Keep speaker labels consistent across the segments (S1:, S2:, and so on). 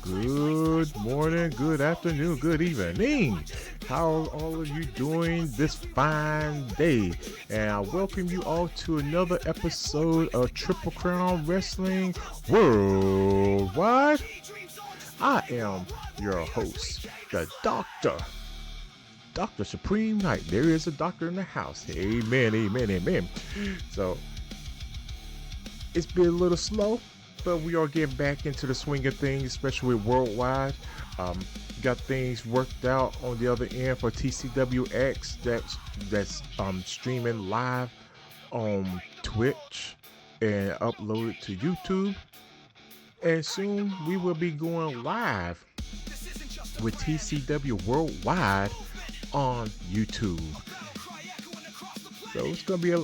S1: Good morning, good afternoon, good evening. How are all of you doing this fine day? And I welcome you all to another episode of Triple Crown Wrestling Worldwide. I am your host, the Dr. Supreme Knight. There is a doctor in the house. Amen, amen, amen. So, it's been a little slow, but we are getting back into the swing of things, especially worldwide. Got things worked out on the other end for TCWX that's streaming live on Twitch and uploaded to YouTube. And soon we will be going live with TCW Worldwide on YouTube. So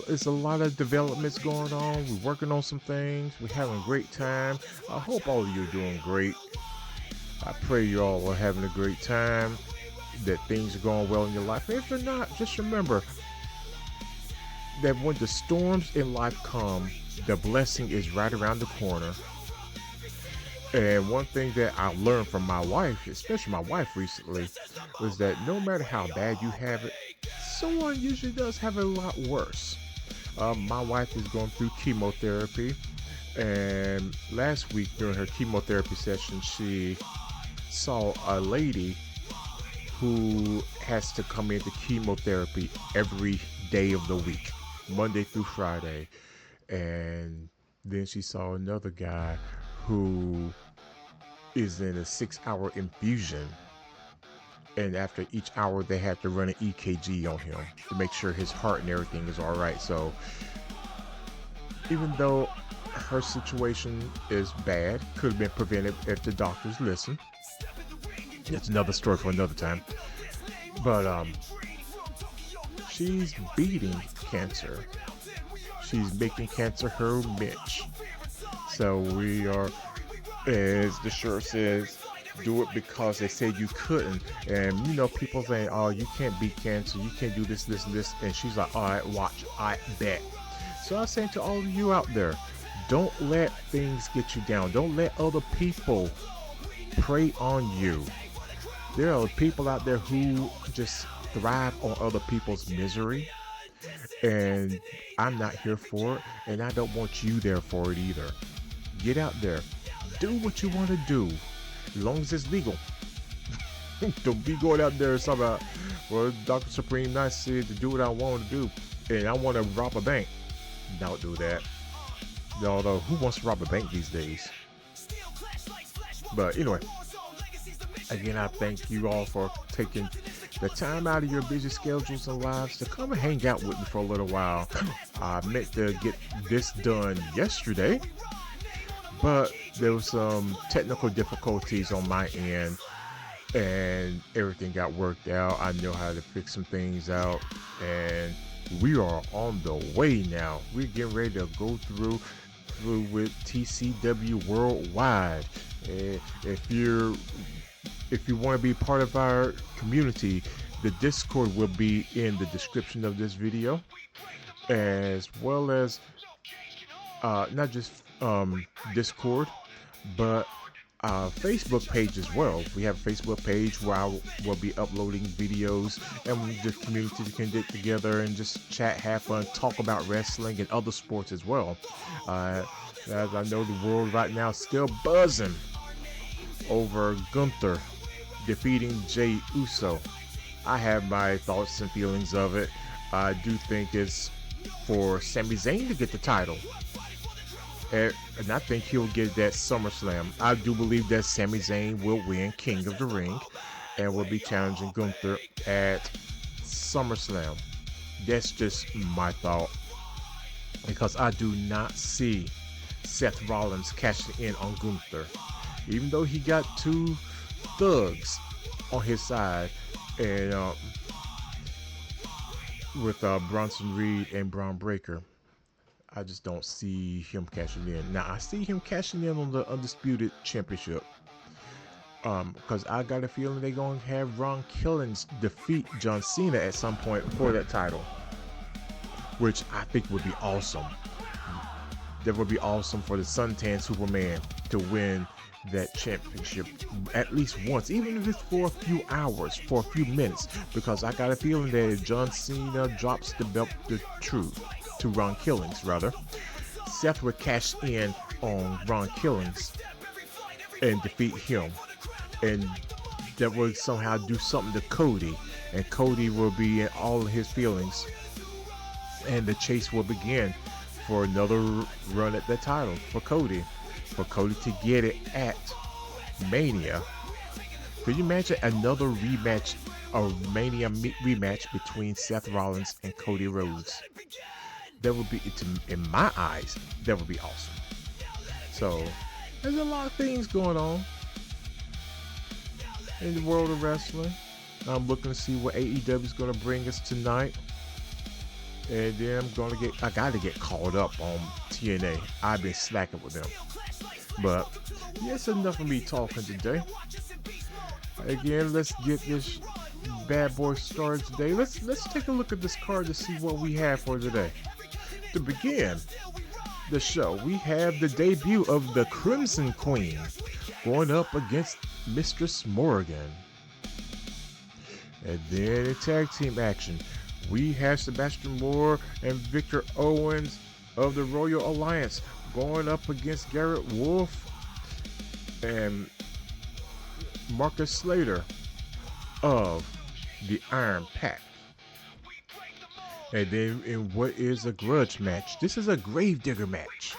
S1: it's a lot of developments going on. We're working on some things. We're having a great time. I hope all of you are doing great. I pray you all are having a great time, that things are going well in your life. And if they're not, just remember that when the storms in life come, the blessing is right around the corner. And one thing that I learned from my wife, especially my wife recently, was that no matter how bad you have it, someone usually does have it a lot worse. My wife is going through chemotherapy, and last week during her chemotherapy session, she saw a lady who has to come into chemotherapy every day of the week, Monday through Friday. And then she saw another guy who is in a 6-hour infusion, and after each hour they have to run an EKG on him to make sure his heart and everything is all right. So even though her situation is bad, could have been prevented if the doctors listen. It's another story for another time. But she's beating cancer. She's making cancer her bitch. So we are, as the shirt says, do it because they said you couldn't. And you know, people saying, oh, you can't beat cancer, you can't do this, this, and this. And she's like, all right, watch, I bet. So I'm saying to all of you out there, don't let things get you down. Don't let other people prey on you. There are people out there who just thrive on other people's misery. And I'm not here for it. And I don't want you there for it either. Get out there. Do what you want to do. As long as it's legal. Don't be going out there and talking about, well, Dr. Supreme Knight said to do what I want to do. And I want to rob a bank. Don't do that. Although, who wants to rob a bank these days? But anyway, again, I thank you all for taking the time out of your busy schedules and lives to come and hang out with me for a little while. I meant to get this done yesterday, but there was some technical difficulties on my end, and everything got worked out. I know how to fix some things out, and we are on the way now. We're getting ready to go through with TCW Worldwide. If you want to be part of our community, the Discord will be in the description of this video, as well as not just Discord, but Facebook page as well. We have a Facebook page where I will be uploading videos, and the community can get together and just chat, have fun, talk about wrestling and other sports as well. As I know, the world right now is still buzzing over Gunther defeating Jey Uso. I have my thoughts and feelings of it. I do think it's for Sami Zayn to get the title, and I think he'll get that SummerSlam. I do believe that Sami Zayn will win King of the Ring and will be challenging Gunther at SummerSlam. That's just my thought, because I do not see Seth Rollins cashing in on Gunther, even though he got two thugs on his side, and with Bronson Reed and Braun Breaker. I just don't see him cashing in. Now I see him cashing in on the Undisputed Championship, because I got a feeling they're going to have Ron Killings defeat John Cena at some point for that title, which I think would be awesome. That would be awesome for the Suntan Superman to win that championship at least once, even if it's for a few hours, for a few minutes, because I got a feeling that if John Cena drops the belt to Ron Killings, rather, Seth would cash in on Ron Killings and defeat him, and that would somehow do something to Cody, and Cody will be in all of his feelings, and the chase will begin for another run at the title for Cody to get it at Mania. Could you imagine another rematch, a Mania rematch between Seth Rollins and Cody Rhodes? That would be, in my eyes, that would be awesome. So there's a lot of things going on in the world of wrestling. I'm looking to see what AEW is going to bring us tonight. And then I got to get caught up on TNA. I've been slacking with them. But that's enough of me talking today. Again, let's get this bad boy started today. Let's take a look at this card to see what we have for today. To begin the show, we have the debut of the Crimson Queen going up against Mistress Morgan. And then in tag team action, we have Sebastian Moore and Victor Owens of the Royal Alliance going up against Garrett Wolf and Marcus Slater of the Iron Pact. And then in what is a grudge match, this is a Gravedigger match.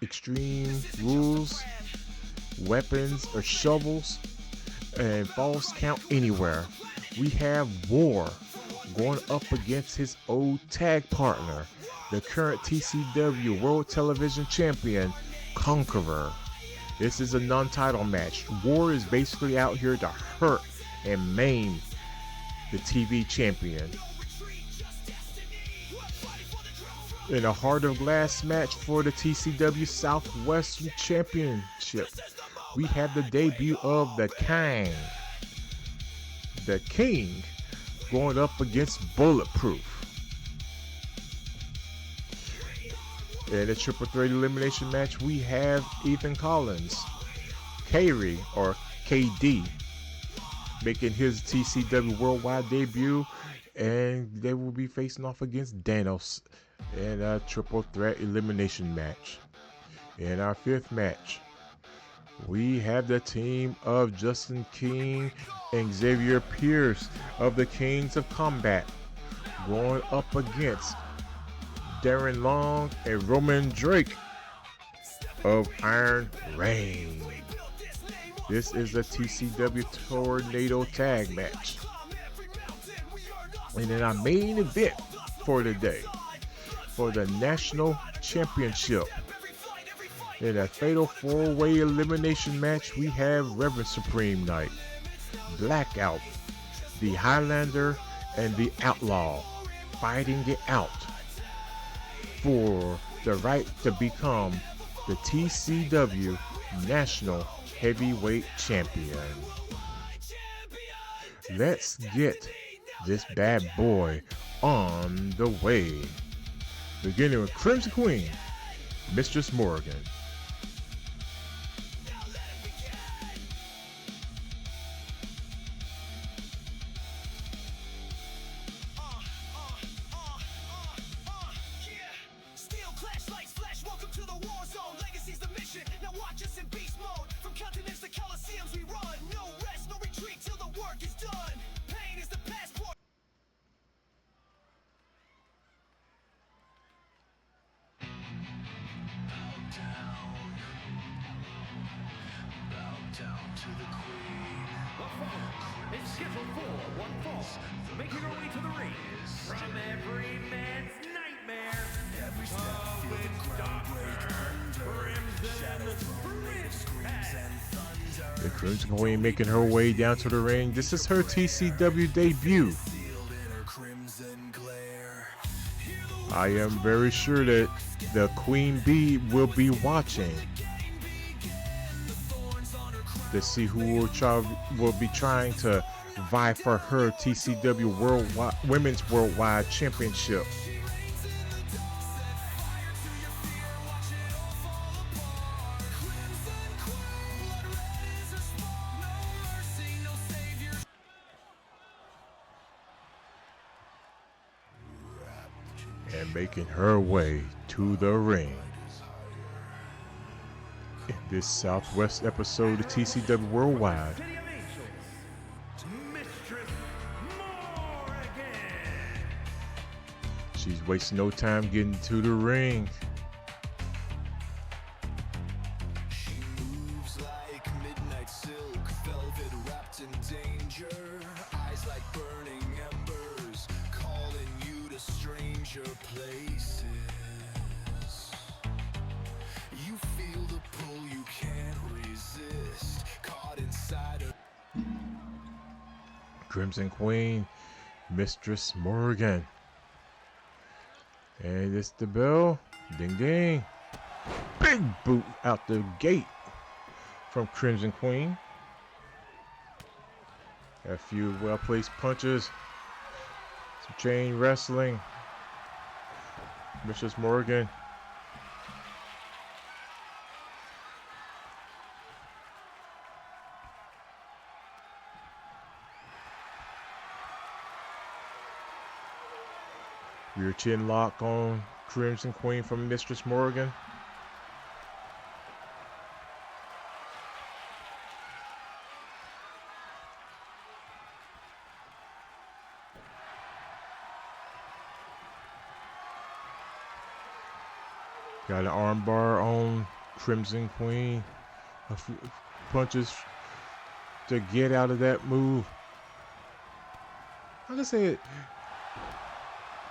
S1: Extreme Rules, weapons or shovels, and falls count anywhere. We have War going up against his old tag partner, the current TCW World Television Champion, Conqueror. This is a non-title match. War is basically out here to hurt and maim the TV champion. In a Heart of Glass match for the TCW Southwestern Championship, we have the debut of the King, going up against Bulletproof. In a triple threat elimination match, we have Ethan Collins, Kyrie or KD, making his TCW Worldwide debut, and they will be facing off against Danos in a triple threat elimination match. In our fifth match, we have the team of Justin King and Xavier Pierce of the Kings of Combat going up against Darren Long and Roman Drake of Iron Reign. This is a TCW Tornado Tag match. And in our main event for today, for the National Championship, in a fatal four-way elimination match, we have Reverend Supreme Knight, Blackout, the Highlander, and the Outlaw fighting it out for the right to become the TCW National Heavyweight Champion. Let's get this bad boy on the way. Beginning with Crimson Queen, Mistress Morgan. The Crimson Queen making her way down to the ring. This is her TCW debut. I am very sure that the Queen Bee will be watching to see who will be trying to vie for her TCW Women's Worldwide Championship. making her way to the ring. In this Southwest episode of TCW Worldwide, she's wasting no time getting to the ring.
S2: She moves like midnight silk, velvet wrapped in danger, eyes like burning embers, calling you to stranger places. You feel the pull, you can't resist, caught inside her.
S1: Crimson Queen, Mistress Morgan. And it's the bell. Ding ding. Big boot out the gate from Crimson Queen. A few well-placed punches. Some chain wrestling. Mistress Morgan. Rear chin lock on Crimson Queen from Mistress Morgan. Got an armbar on Crimson Queen. A few punches to get out of that move. Like I said,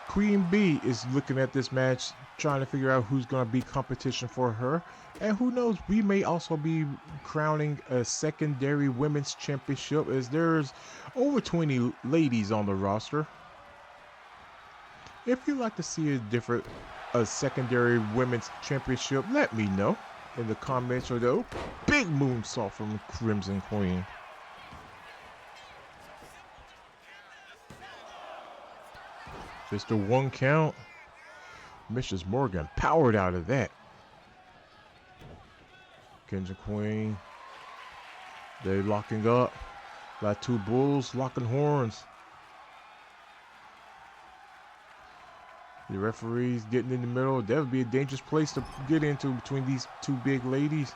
S1: Queen B is looking at this match, trying to figure out who's going to be competition for her. And who knows, we may also be crowning a secondary women's championship, as there's over 20 ladies on the roster. If you'd like to see a secondary women's championship, let me know in the comments or the big moonsault from Crimson Queen. Just a one count. Mistress Morgan powered out of that. Crimson Queen. They locking up. Got two bulls locking horns. The referee's getting in the middle. That would be a dangerous place to get into between these two big ladies.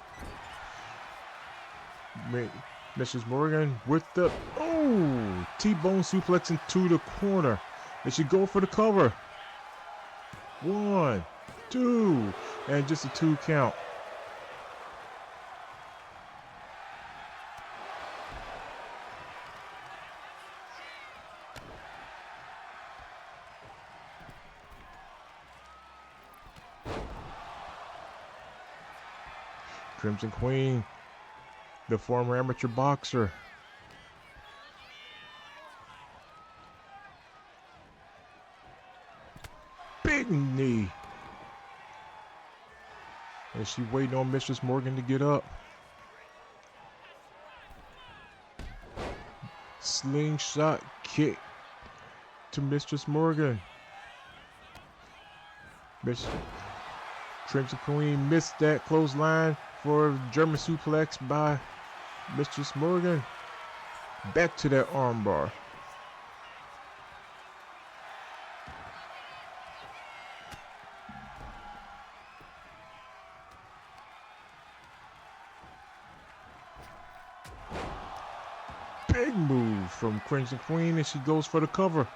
S1: Mistress Morgan with the T-bone suplex into the corner. They should go for the cover. 1, 2, and just a 2 count. Crimson Queen, the former amateur boxer. Big knee. And she waiting on Mistress Morgan to get up. Slingshot kick to Mistress Morgan. Crimson Queen missed that clothesline for a German suplex by Mistress Morgan. Back to that armbar. Big move from Crimson Queen, and she goes for the cover.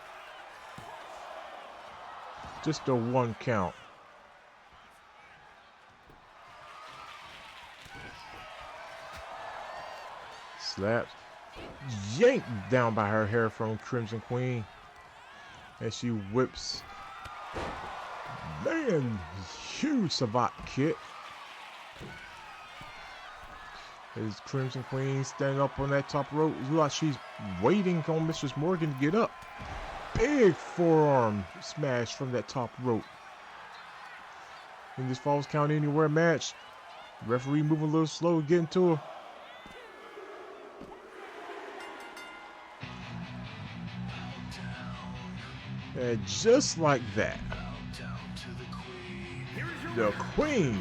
S1: Just a 1 count. Slaps. Yanked down by her hair from Crimson Queen. And she whips. Man, huge savate kick. As Crimson Queen standing up on that top rope. It's like she's waiting on Mistress Morgan to get up. Big forearm smash from that top rope. In this Falls Count Anywhere match, referee moving a little slow, getting to her. And just like that, the Queen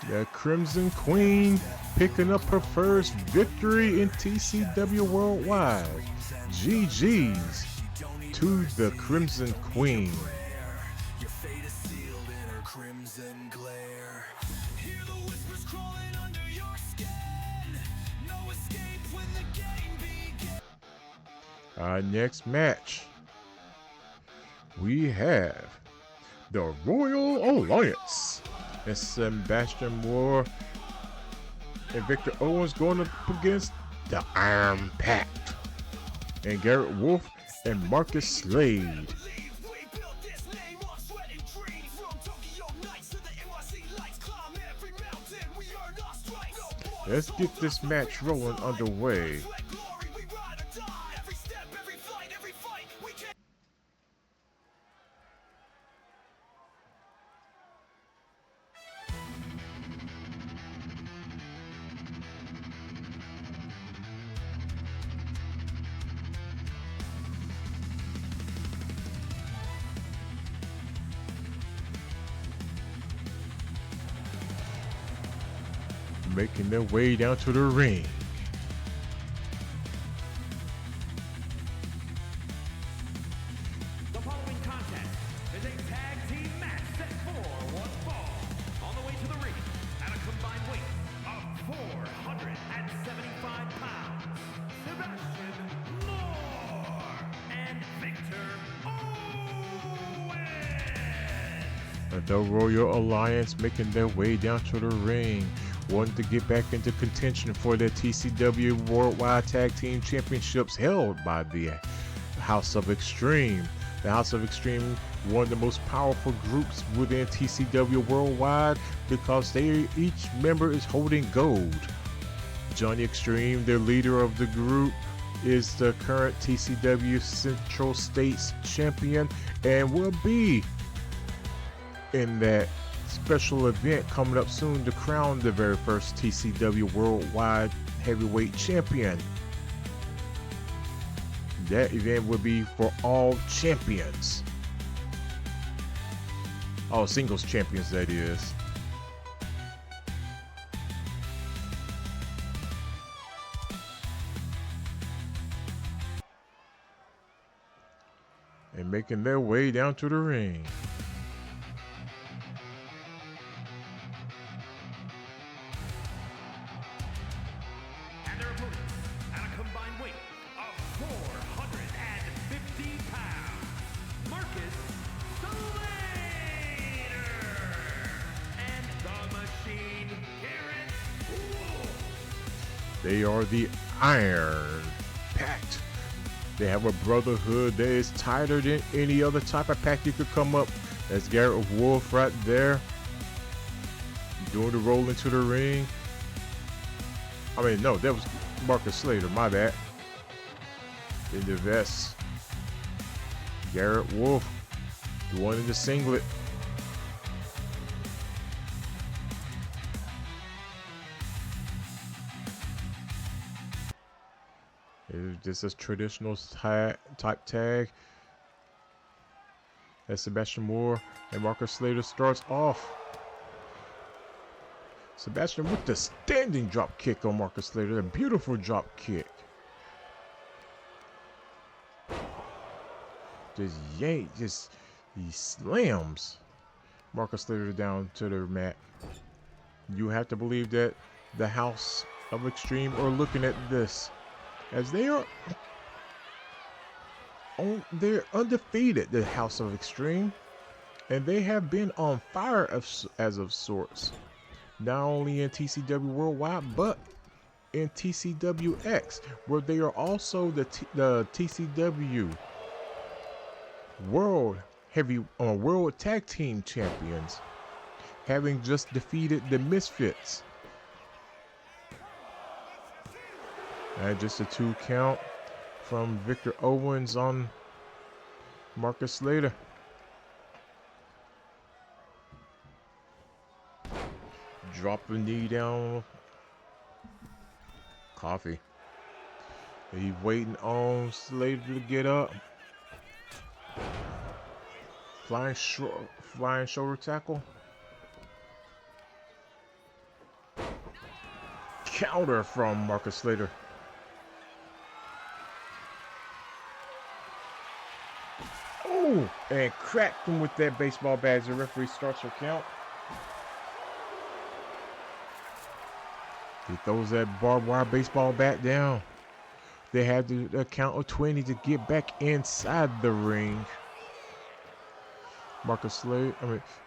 S1: The Crimson Queen picking up her first victory in TCW Worldwide. GG's to the Crimson Queen.
S2: Your fate is sealed in her crimson glare. Hear the whispers crawling under your skin. No escape when the game begins.
S1: Our next match, we have the Royal Alliance. And Sebastian Moore and Victor Owens going up against the Iron Pact. And Garrett Wolf and Marcus Slade.
S2: We built this name on sweat and dream. From Tokyo nights to the NYC lights. Climb every mountain, we earned our stripes.
S1: Let's get this match rolling underway.
S2: Like glory, we ride or die. Every step, every fight, we can.
S1: Making their way down to the ring.
S3: The following contest is a tag team match set for one fall. On the way to the ring at a combined weight of 475 pounds, Sebastian Moore and Victor Owens.
S1: The Royal Alliance making their way down to the ring, wanting to get back into contention for the TCW Worldwide Tag Team Championships held by the House of Extreme. The House of Extreme, one of the most powerful groups within TCW Worldwide because each member is holding gold. Johnny Extreme, the leader of the group, is the current TCW Central States champion and will be in that special event coming up soon to crown the very first TCW Worldwide Heavyweight Champion. That event will be for all champions. All singles champions, that is. And making their way down to the ring.
S3: And their opponents at a combined weight of 450 pounds, Marcus Slater and the Machine Garrett Wolf.
S1: They are the Iron Pact. They have a brotherhood that is tighter than any other type of pact you could come up. That's Garrett Wolf right there, doing the roll into the ring. I mean, no, that was Marcus Slater, my bad. In the vest. Garrett Wolf, the one in the singlet. This is traditional type tag. As Sebastian Moore and Marcus Slater starts off. Sebastian with the standing drop kick on Marcus Slater. A beautiful drop kick. Just yank, he slams Marcus Slater down to the mat. You have to believe that the House of Extreme are looking at this, as they're undefeated, the House of Extreme, and they have been on fire as of sorts, not only in TCW Worldwide but in TCWX, where they are also the TCW World Tag Team Champions, having just defeated the Misfits. And just a 2 count from Victor Owens on Marcus Slater. Drop the knee down. Coffee. He's waiting on Slater to get up. Flying shoulder tackle. counter from Marcus Slater. Oh, and cracked him with that baseball bat as the referee starts her count. He throws that barbed wire baseball bat down. They had the count of 20 to get back inside the ring.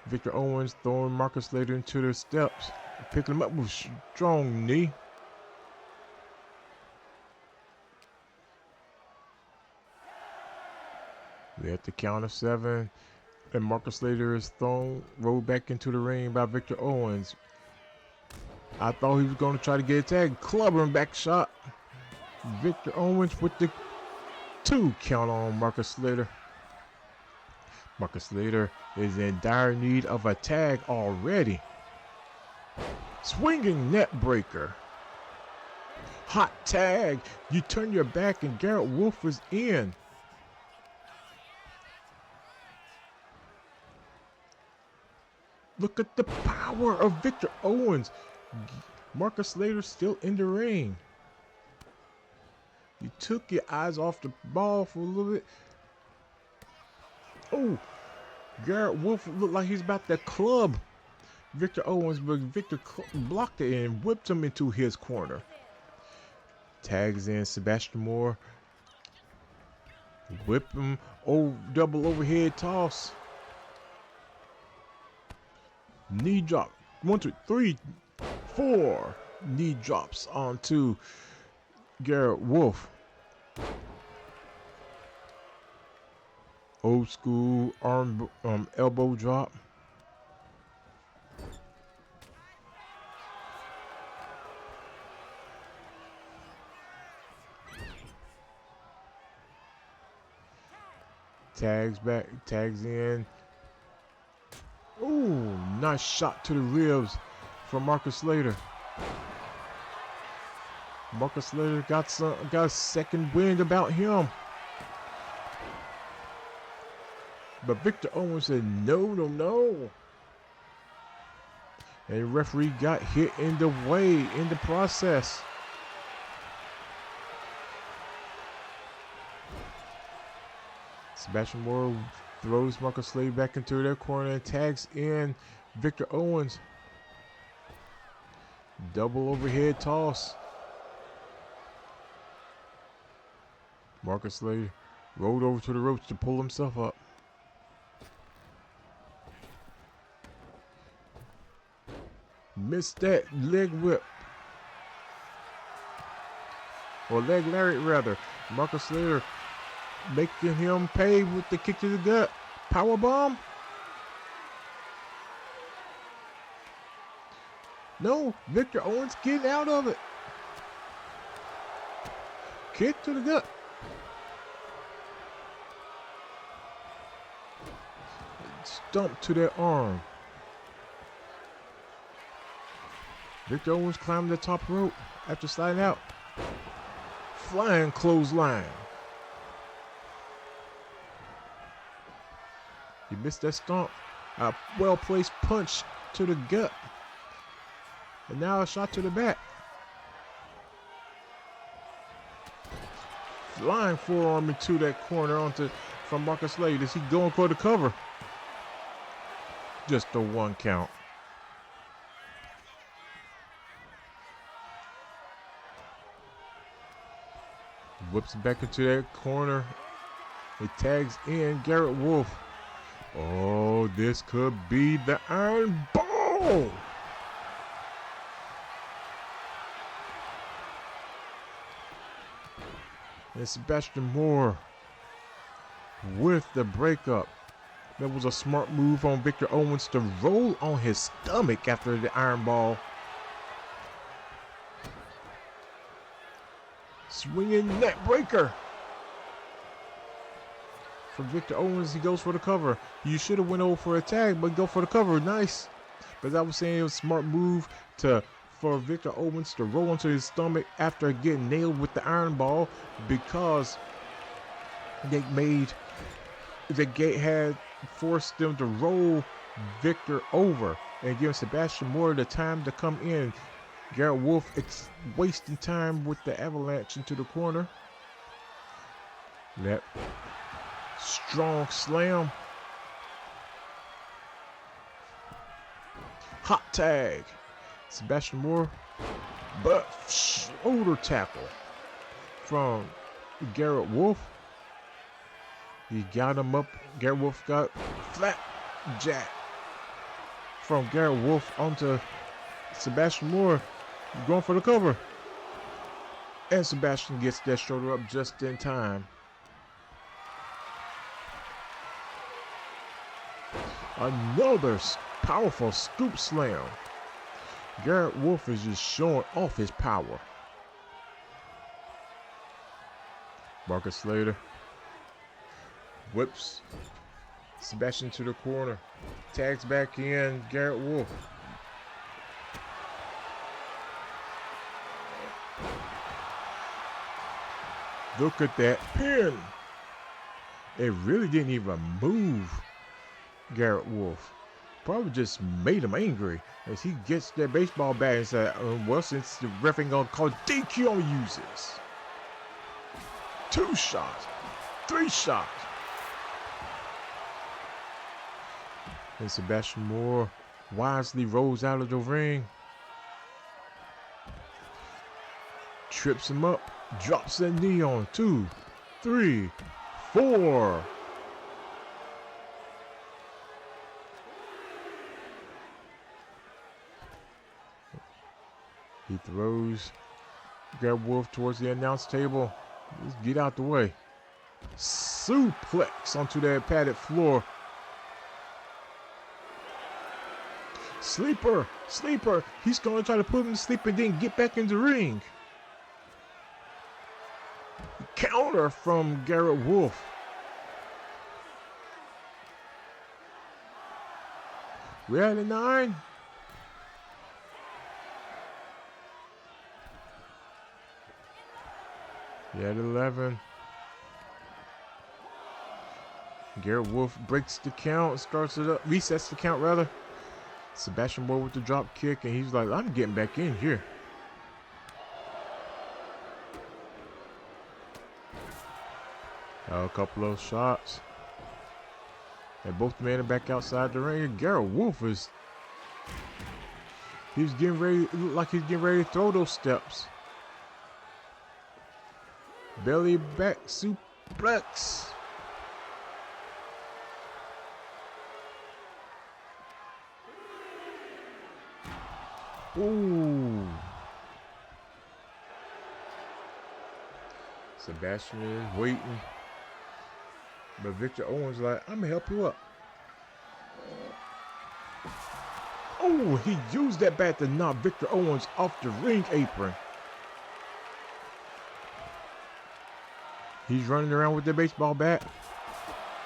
S1: Victor Owens throwing Marcus Slater into the steps, picking him up with a strong knee. We at the count of 7, and Marcus Slater is rolled back into the ring by Victor Owens. I thought he was going to try to get a tag, clubbering back shot. Victor Owens with the 2 count on Marcus Slater. Marcus Slater is in dire need of a tag already. Swinging net breaker. Hot tag. You turn your back and Garrett Wolf is in. Look at the power of Victor Owens. Marcus Slater still in the ring. You took your eyes off the ball for a little bit. Oh, Garrett Wolf looked like he's about to club Victor Owens, but Victor blocked it and whipped him into his corner. Tags in Sebastian Moore. Whip him. Oh, double overhead toss. Knee drop. 1, 2, 3, 4. Knee drops onto Garrett Wolf. Old school arm elbow drop. Tags back, tags in. Ooh, nice shot to the ribs from Marcus Slater. Marcus Slater got a second wind about him. But Victor Owens said no, no, no. And the referee got hit in the way in the process. Sebastian Moore throws Marcus Slater back into their corner and tags in Victor Owens. Double overhead toss. Marcus Slater rolled over to the ropes to pull himself up. Missed that leg whip. Or leg lariat rather. Marcus Slater making him pay with the kick to the gut. Power bomb. No, Victor Owens getting out of it. Kick to the gut. Stump to that arm. Victor Owens climbed the top rope after sliding out. Flying clothesline. He missed that stomp. A well-placed punch to the gut. And now a shot to the back. Flying forearm into that corner from Marcus Slater. Is he going for the cover? Just a 1 count. Whips back into that corner. He tags in Garrett Wolf. Oh, this could be the Iron Ball. And Sebastian Moore with the breakup. That was a smart move on Victor Owens to roll on his stomach after the Iron Ball. Swinging net breaker. For Victor Owens, he goes for the cover. You should have went over for a tag, but go for the cover. Nice. But as I was saying, it was a smart move for Victor Owens to roll onto his stomach after getting nailed with the Iron Ball, because they had forced them to roll Victor over and give Sebastian Moore the time to come in. Garrett Wolf, it's wasting time with the avalanche into the corner. That strong slam. Hot tag. Sebastian Moore, but shoulder tackle from Garrett Wolf. He got him up. Garrett Wolf got flat jack from Garrett Wolf onto Sebastian Moore. Going for the cover. And Sebastian gets that shoulder up just in time. Another powerful scoop slam. Garrett Wolf is just showing off his power. Marcus Slater whips Sebastian to the corner. Tags back in Garrett Wolf. Look at that pin. It really didn't even move Garrett Wolf. Probably just made him angry as he gets that baseball bat and said, well, since the ref ain't gonna call DQ, I'm gonna use this. 2 shots, 3 shots. And Sebastian Moore wisely rolls out of the ring. Trips him up, drops that knee on 2, 3, 4. He throws Garrett Wolf towards the announce table. Just get out the way. Suplex onto that padded floor. Sleeper, sleeper. He's going to try to put him to sleep and then get back in the ring. Counter from Garrett Wolf. We're at a 9. Yeah, at 11. Garrett Wolf breaks the count, starts it up, resets the count rather. Sebastian Moore with the drop kick, and he's like, I'm getting back in here. A couple of shots. And both men are back outside the ring. And Garrett Wolf he's getting ready, it looked like he's getting ready to throw those steps. Belly back suplex. Ooh. Sebastian is waiting. But Victor Owens like, I'm gonna help you up. Oh, he used that bat to knock Victor Owens off the ring apron. He's running around with the baseball bat.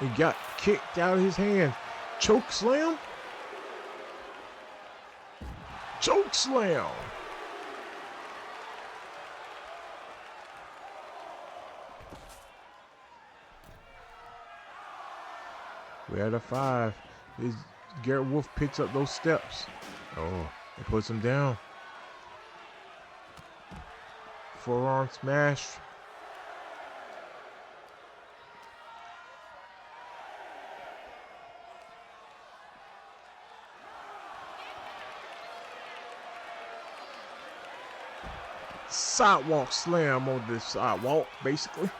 S1: He got kicked out of his hand. Choke slam. Choke slam. We're at a 5. Garrett Wolf picks up those steps. Oh, and puts him down. Forearm smash. Sidewalk slam on this sidewalk, basically.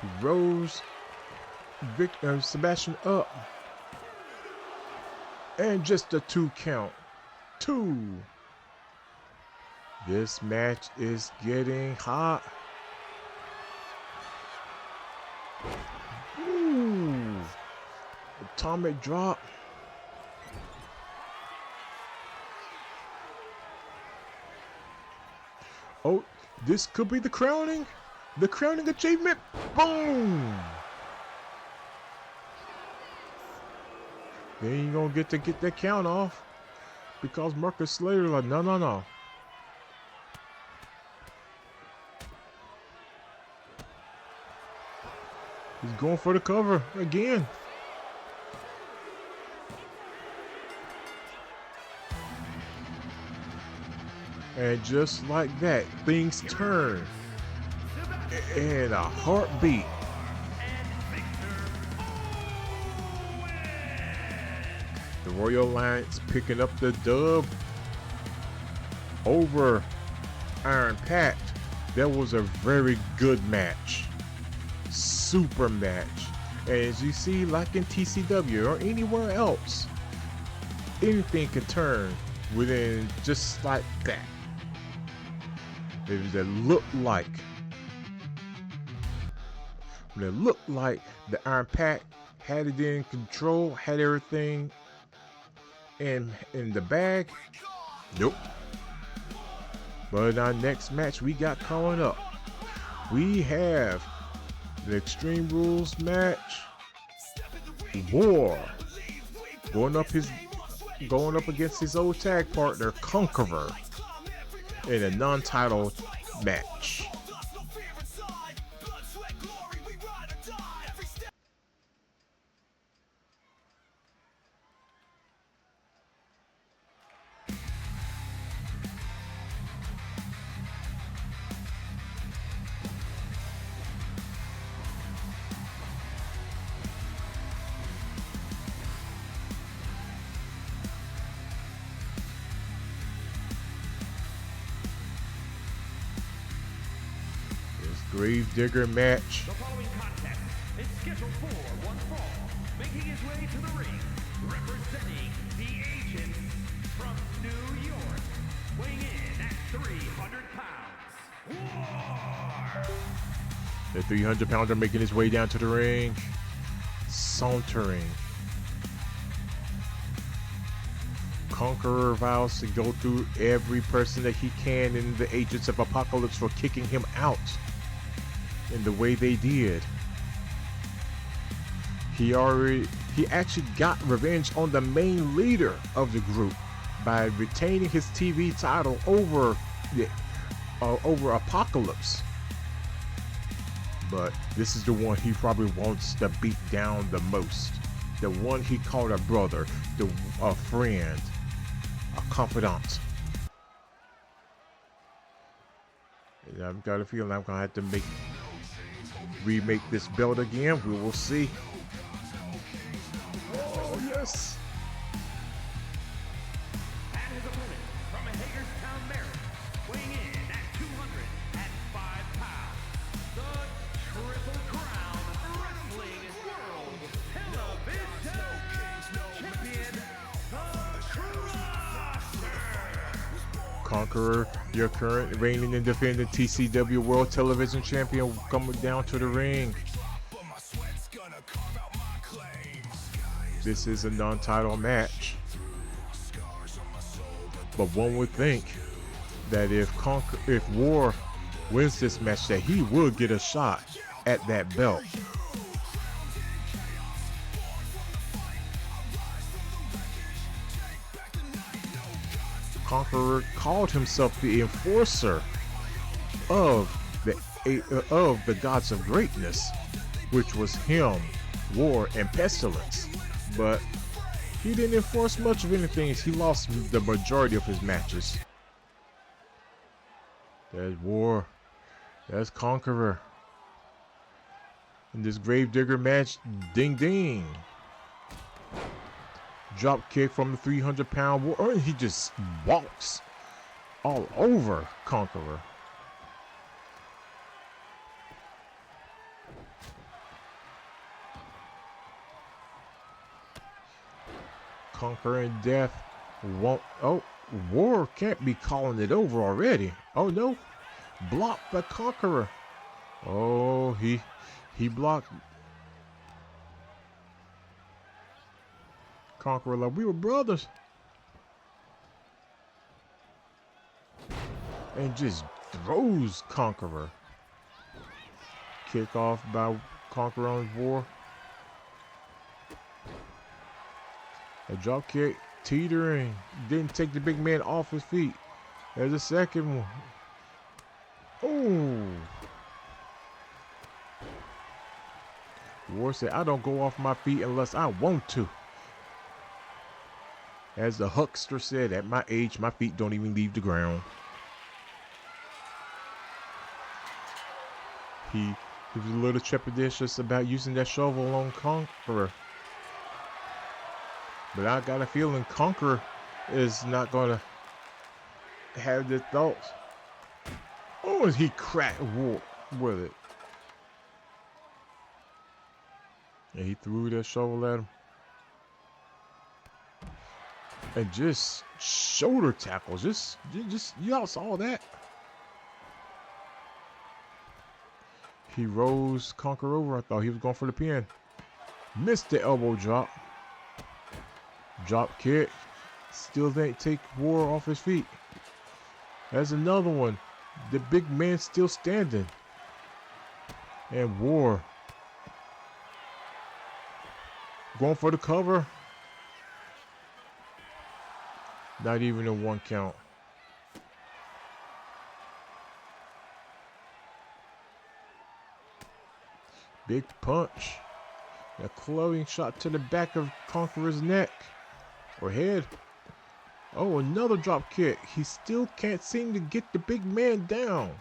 S1: He rose Sebastian up. And just a 2 count. 2. This match is getting hot. Ooh. Atomic drop. Oh, this could be the crowning. The crowning achievement. Boom. Then you're going to get that count off. Because Marcus Slater like, no. He's going for the cover again. And just like that, things turn in a heartbeat. The Royal Alliance picking up the dub over Iron Pact. That was a very good match. Super match. And as you see, like in TCW or anywhere else, anything can turn within just like that. It looked like the Iron Pact had it in control, had everything in the bag. Nope. But in our next match we got coming up, we have the Extreme Rules match. War going up against his old tag partner Conqueror in a non-title match. Gravedigger match.
S3: The following contest is scheduled for one fall. Making his way to the ring, representing the Agents from New York, weighing in at 300 pounds. War!
S1: The 300-pounder making his way down to the ring, sauntering. Conqueror vows to go through every person that he can in the Agents of Apocalypse for kicking him out in the way they did. He actually got revenge on the main leader of the group by retaining his TV title over Apocalypse. But this is the one he probably wants to beat down the most. The one he called a brother, a friend, a confidant. And I've got a feeling I'm gonna have to remake this belt again. We will see. Oh yes.
S3: And his opponent from Hagerstown, Maryland, weighing in at 205 pounds, the Triple Crown Wrestling World Television Champion, the
S1: Conqueror, your current reigning and defending TCW World Television Champion, coming down to the ring. This is a non-title match, but one would think that if War wins this match, that he would get a shot at that belt. Conqueror called himself the enforcer of the gods of greatness, which was him, War, and Pestilence. But he didn't enforce much of anything. He lost the majority of his matches. There's War. There's Conqueror. In this Gravedigger match, ding ding. Drop kick from the 300-pound War. He just walks all over Conqueror. Conquer and Death won't. Oh, War can't be calling it over already. Oh no, blocked the Conqueror. Oh, he blocked Conqueror like we were brothers, and just throws Conqueror. Kick off by Conqueror on War. A drop kick, teetering, didn't take the big man off his feet. There's a second one. Oh. War said, I don't go off my feet unless I want to. As the huckster said, at my age, my feet don't even leave the ground. He was a little trepidatious about using that shovel on Conqueror. But I got a feeling Conqueror is not going to have the thoughts. Oh, and he cracked War with it. And he threw that shovel at him. And just shoulder tackles. Just y'all saw that. He rose Conqueror over. I thought he was going for the pin. Missed the elbow drop. Drop kick. Still didn't take War off his feet. There's another one. The big man still standing. And War going for the cover. Not even a 1 count. Big punch. A clubbing shot to the back of Conqueror's neck or head. Oh, another drop kick. He still can't seem to get the big man down.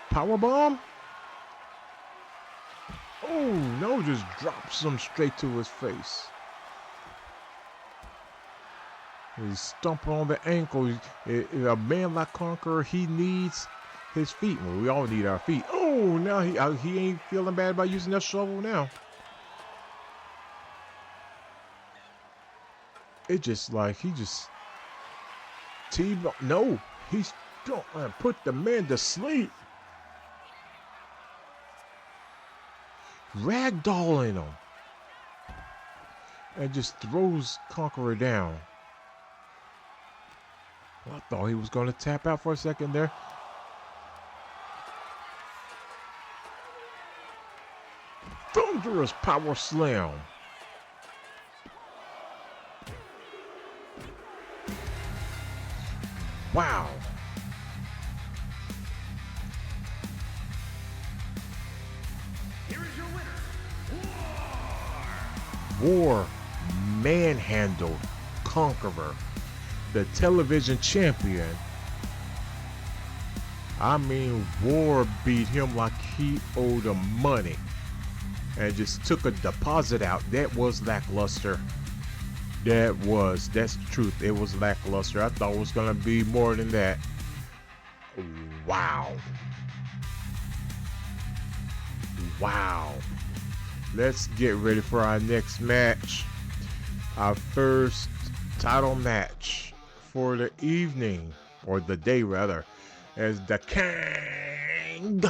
S1: Powerbomb. Oh no, just drops him straight to his face. He's stomping on the ankle. A man like Conqueror, he needs his feet. Well, we all need our feet. Oh, now he ain't feeling bad about using that shovel now. It just like he just no, he's don't put the man to sleep. Ragdolling him. And just throws Conqueror down. Well, I thought he was going to tap out for a second there. Thunderous power slam. Wow.
S3: Here is your winner,
S1: War manhandled Conqueror, the television champion. I mean, War beat him like he owed him money and just took a deposit out. That was lackluster. That's the truth. It was lackluster. I thought it was going to be more than that. Wow. Wow. Let's get ready for our next match. Our first title match for the evening, or the day rather, as the King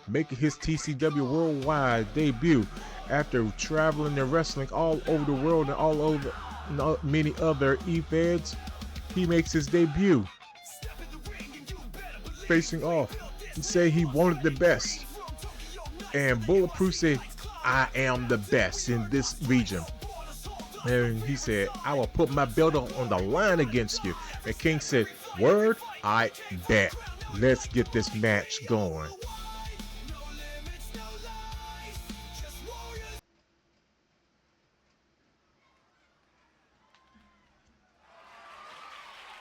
S1: making his TCW Worldwide debut after traveling and wrestling all over the world and all over many other E-feds. He makes his debut facing off. He said he wanted the best, and Bulletproof said, I am the best in this region. And he said, I will put my belt on the line against you. And King said, word, I bet. Let's get this match going.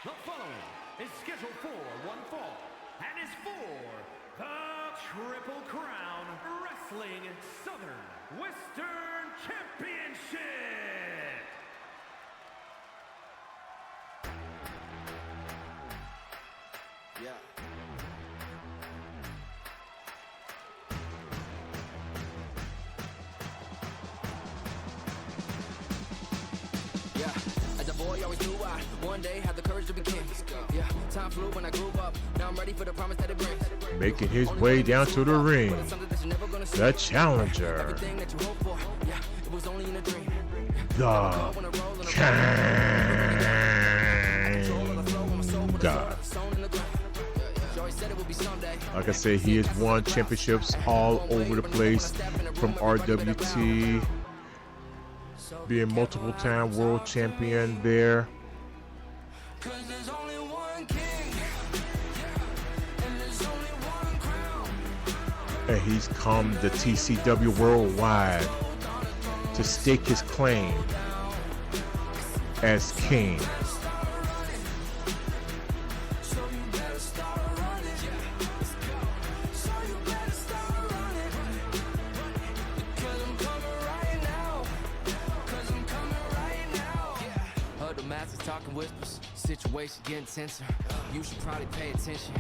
S3: The following is scheduled for one fall and is for the Triple Crown Wrestling Southern Western Championship.
S2: Yeah. Yeah, as a boy, always knew I one day had the courage to be king. Yeah, time flew when I grew up. Now I'm ready for the promise that it brings.
S1: Making his way down to the ring, the challenger,
S2: Everything that you hope for, yeah, it was only in a dream.
S1: the King. Like I said, he has won championships all over the place, from RWT, being multiple time world champion there. And he's come to TCW Worldwide to stake his claim as king.
S4: Talking whispers, situation getting tenser. You should probably pay attention.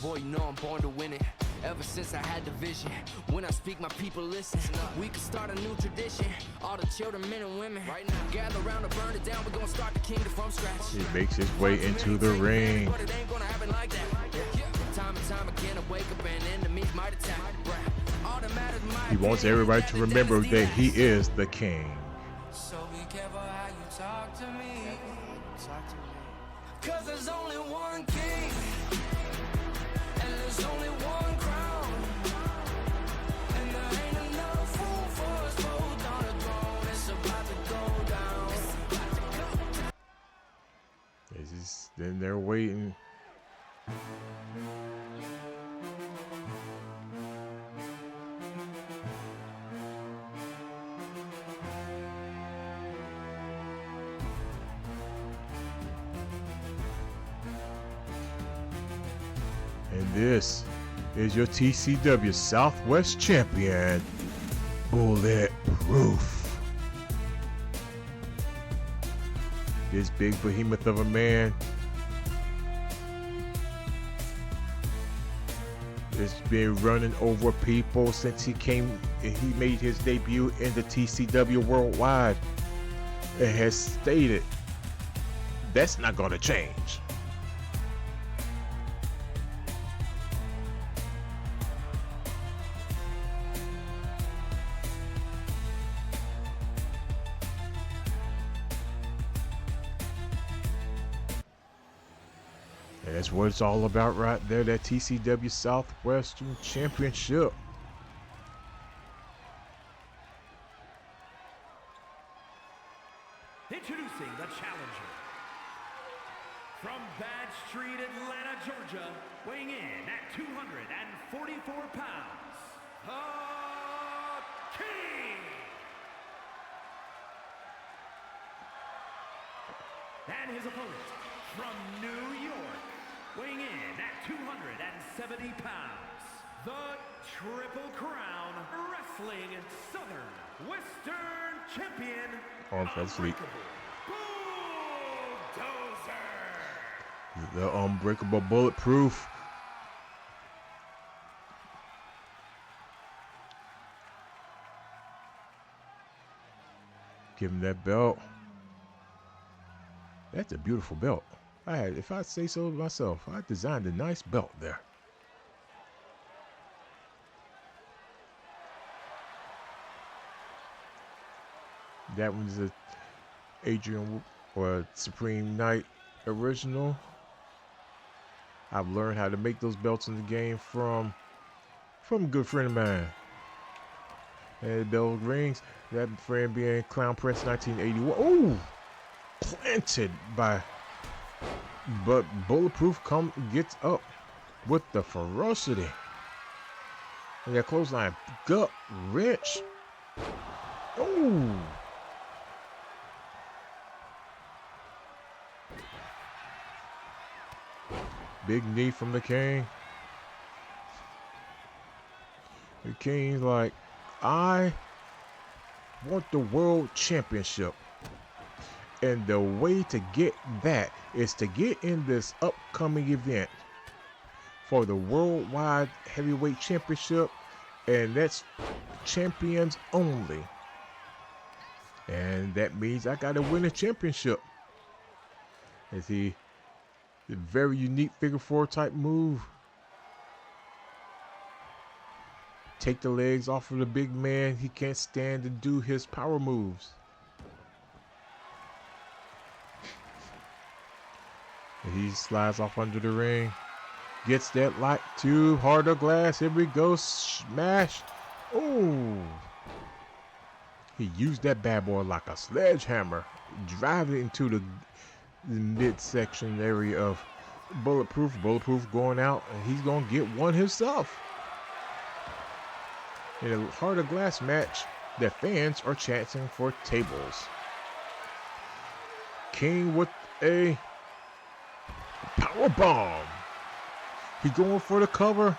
S4: Boy, you know I'm born to win it. Ever since I had the vision, when I speak, my people listen. We can start a new tradition. All the children, men and women, right now, gather around to burn it down. We're gonna start the kingdom from scratch.
S1: He makes his way into the ring.
S4: But it ain't gonna happen like that. Time and time again, I wake up and enemies might attack. All that matters,
S1: He wants everybody to remember that he is the king.
S4: So be careful how you talk to me. Cause there's only one king, and there's only one crown, and there ain't enough room for us both on the throne. It's about to go down.
S1: Then they're waiting. And this is your TCW Southwest Champion, Bulletproof. This big behemoth of a man has been running over people since he made his debut in the TCW Worldwide, and has stated that's not going to change. And that's what it's all about right there, that TCW Southwestern Championship.
S3: Introducing the challenger. From Bad Street, Atlanta, Georgia, weighing in at 244 pounds, the King! And his opponent, from New York, weighing in at 270 pounds, the Triple Crown Wrestling Southern Western Champion,
S1: Arm fell asleep.
S3: Bulldozer.
S1: The unbreakable Bulletproof. Give him that belt. That's a beautiful belt. If I say so myself, I designed a nice belt there. That one's a Adrian or Supreme Knight original. I've learned how to make those belts in the game from a good friend of mine. And bell rings. That friend being Clown Prince 1981. Ooh! Planted by, but Bulletproof gets up with the ferocity. And that clothesline gut wrench. Ooh! Big knee from the King. The King's like, I want the world championship. And the way to get that is to get in this upcoming event for the Worldwide Heavyweight Championship, and that's champions only. And that means I gotta win a championship. Is he a very unique figure four type move? Take the legs off of the big man. He can't stand to do his power moves. And he slides off under the ring. Gets that light to harder glass. Here we go. Smash. Ooh. He used that bad boy like a sledgehammer. Drive it into the midsection area of Bulletproof. Bulletproof going out, and he's going to get one himself. In a Heart of Glass match, the fans are chanting for tables. King with a power bomb. He going for the cover.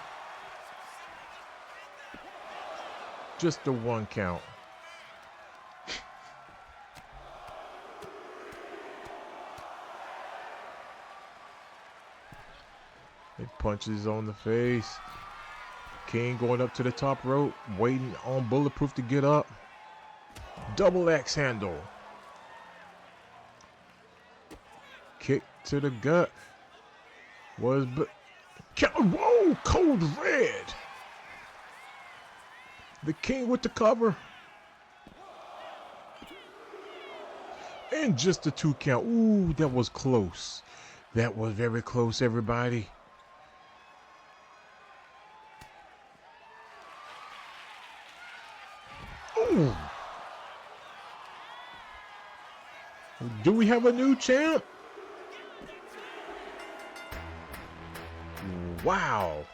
S1: Just the 1 count. It punches on the face. King going up to the top rope, waiting on Bulletproof to get up. Double axe handle. Kick to the gut. Whoa, cold red. The King with the cover. And just a 2 count. Ooh, that was close. That was very close, everybody. Ooh. Do we have a new champ? Wow.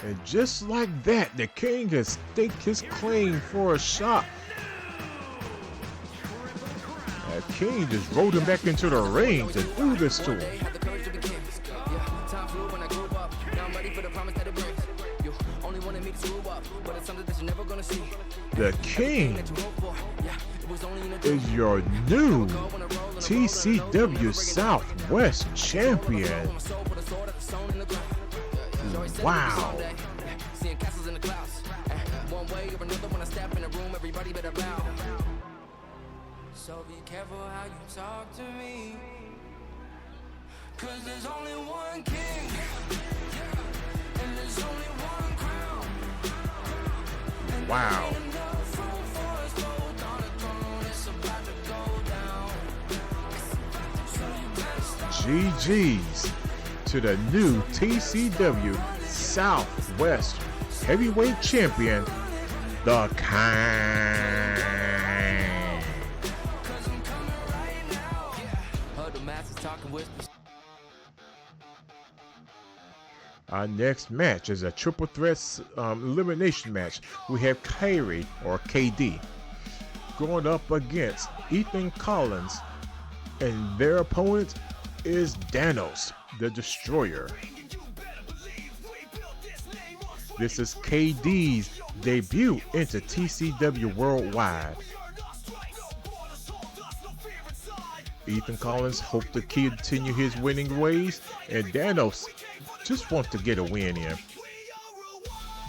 S1: And just like that, the King has staked his claim for a shot. The King just rolled him back into the ring to do this to him. The King is your new TCW Southwest champion. Wow.
S4: So be careful how you talk to me, 'cause there's only one king, and there's only one crown.
S1: Wow. GG's to the new TCW Southwest Heavyweight Champion, the King. Our next match is a triple threat elimination match. We have Kyrie, or KD, going up against Ethan Collins, and their opponent is Danos, the Destroyer. This is KD's debut into TCW Worldwide. Ethan Collins hopes to continue his winning ways, and Danos just wants to get a win in.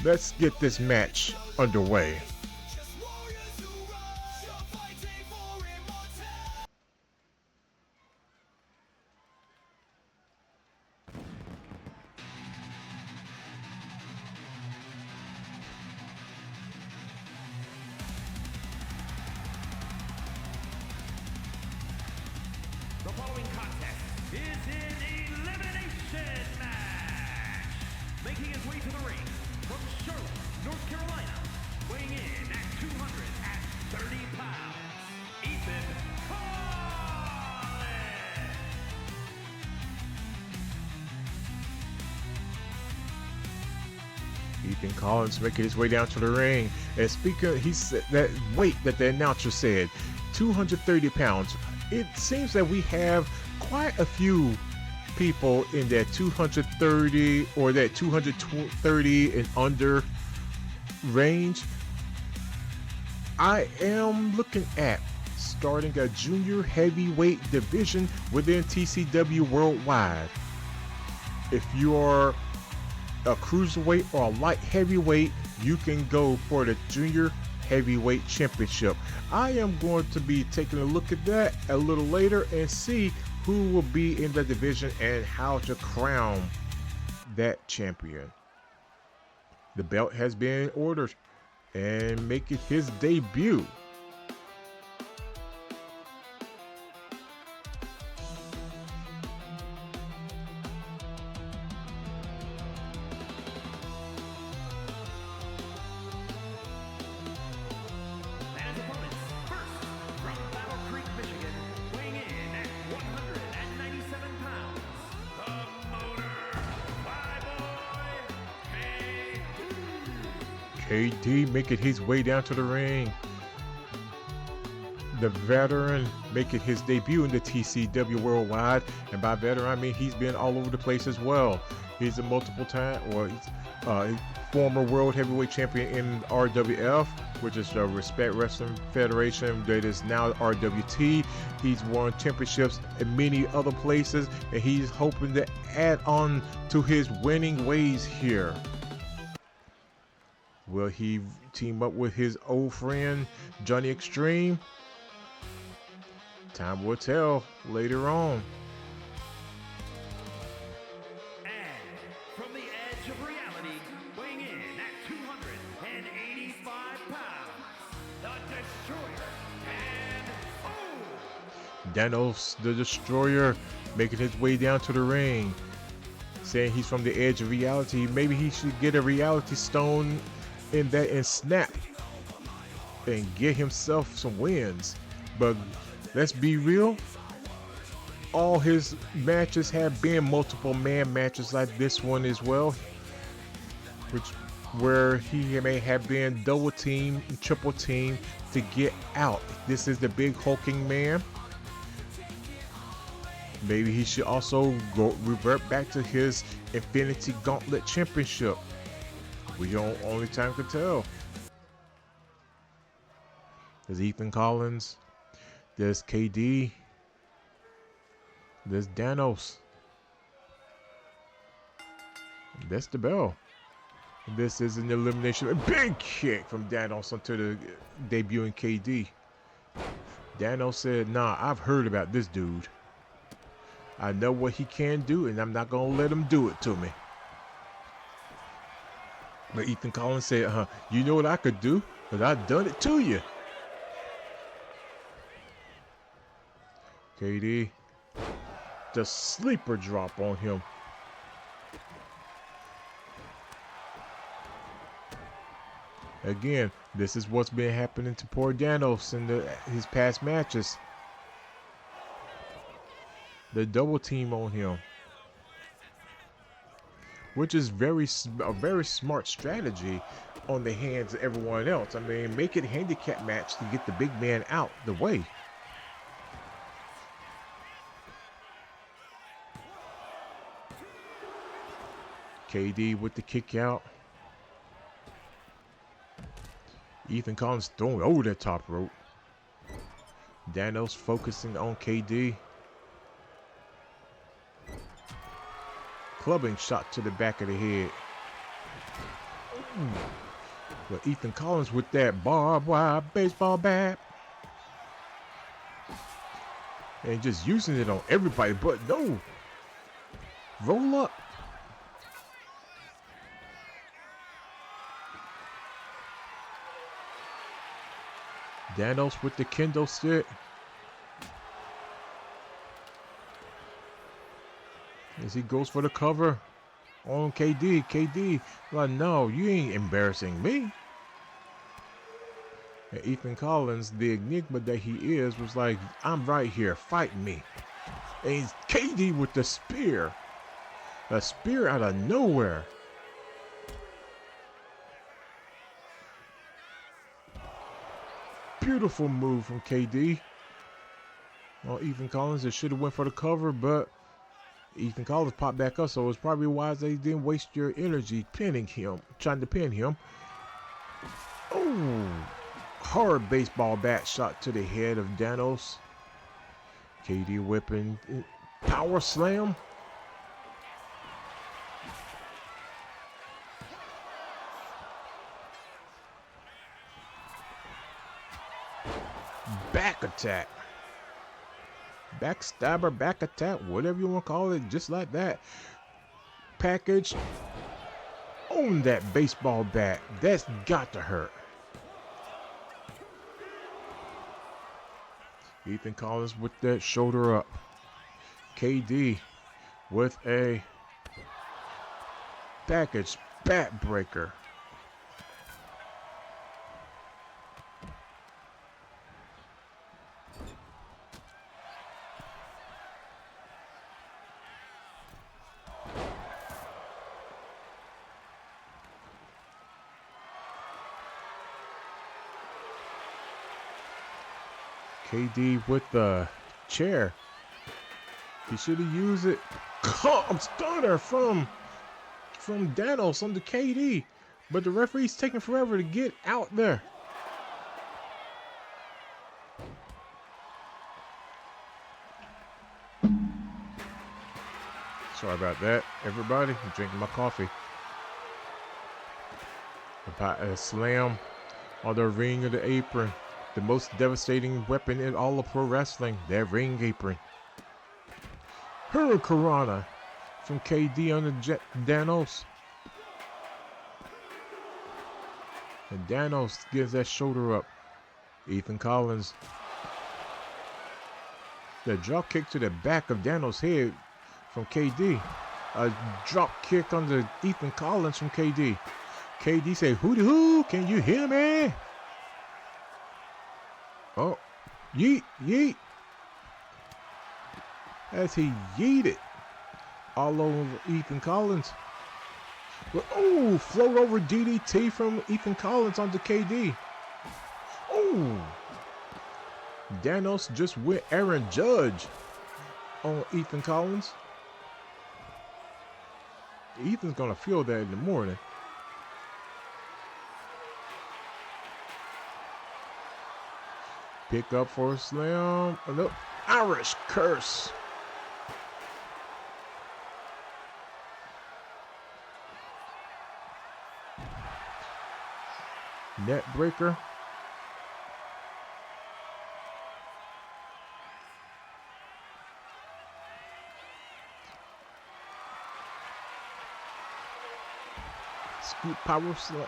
S1: Let's get this match underway.
S3: The following contest is an elimination match. Making his way to the ring from Charlotte, North Carolina, weighing in at 230 pounds, Ethan Collins.
S1: Ethan Collins making his way down to the ring. And speaking, he said that weight that the announcer said, 230 pounds. It seems that we have quite a few people in that 230 or that 230 and under range. I am looking at starting a junior heavyweight division within TCW Worldwide. If you are a cruiserweight or a light heavyweight, you can go for the junior heavyweight championship. I am going to be taking a look at that a little later and see who will be in the division and how to crown that champion. The belt has been ordered and making his debut.
S3: And his opponents, first, from Battle Creek, Michigan, weighing in at 197 pounds, the Motor Flyboy KD.
S1: KD making his way down to the ring. The veteran making his debut in the TCW Worldwide, and by veteran I mean he's been all over the place as well. He's a multiple time, or he's former World Heavyweight Champion in RWF, which is the Respect Wrestling Federation that is now RWT. He's won championships in many other places, and he's hoping to add on to his winning ways here. Will he team up with his old friend Johnny Extreme? Time will tell later on.
S3: And from the edge of reality, weighing in at 285 pounds, the Destroyer, and
S1: Danos the Destroyer making his way down to the ring, saying he's from the edge of reality. Maybe he should get a reality stone in that and snap and get himself some wins. But let's be real, all his matches have been multiple man matches like this one as well, where he may have been double team, triple team to get out. This is the big hulking man. Maybe he should also revert back to his Infinity Gauntlet Championship. We don't, only time can tell. There's Ethan Collins. There's KD. There's Danos. That's the bell. This is an elimination. A big kick from Danos onto the debuting KD. Danos said, nah, I've heard about this dude. I know what he can do, and I'm not going to let him do it to me. But Ethan Collins said, you know what I could do? But I've done it to you. KD, the sleeper drop on him. Again, this is what's been happening to poor Danos in his past matches. The double team on him, which is a very smart strategy on the hands of everyone else. I mean, make it a handicap match to get the big man out the way. KD with the kick out. Ethan Collins throwing over that top rope. Danos focusing on KD. Clubbing shot to the back of the head. But Ethan Collins with that barbed wire baseball bat. And just using it on everybody, but no. Roll up. Danos with the kendo stick. As he goes for the cover on KD. KD, like, no, you ain't embarrassing me. And Ethan Collins, the enigma that he is, was like, I'm right here, fight me. And he's KD with the spear. A spear out of nowhere. Beautiful move from KD. Well, Ethan Collins, it should have went for the cover, but Ethan Collins popped back up, so it's probably wise they didn't waste your energy pinning him, trying to pin him. Oh, hard baseball bat shot to the head of Danos. KD whipping, power slam. Back attack. Backstabber, back attack, whatever you want to call it, just like that. Package on that baseball bat. That's got to hurt. Ethan Collins with that shoulder up. KD with a package bat breaker. KD with the chair. He should have used it. Calm stunner from Danos on the KD. But the referee's taking forever to get out there. Sorry about that, everybody. I'm drinking my coffee. About a slam on the ring of the apron. The most devastating weapon in all of pro wrestling, that ring apron. Hurricanrana from KD on the Danos. And Danos gives that shoulder up. Ethan Collins. The drop kick to the back of Danos' head from KD. A drop kick on the Ethan Collins from KD. KD say, "Hooty hoo, can you hear me?" Oh, yeet, yeet. As he yeeted all over Ethan Collins. But, oh, float over DDT from Ethan Collins onto KD. Oh, Danos just went Aaron Judge on Ethan Collins. Ethan's gonna feel that in the morning. Pick up for a slam. Oh, no. Irish curse. Net breaker.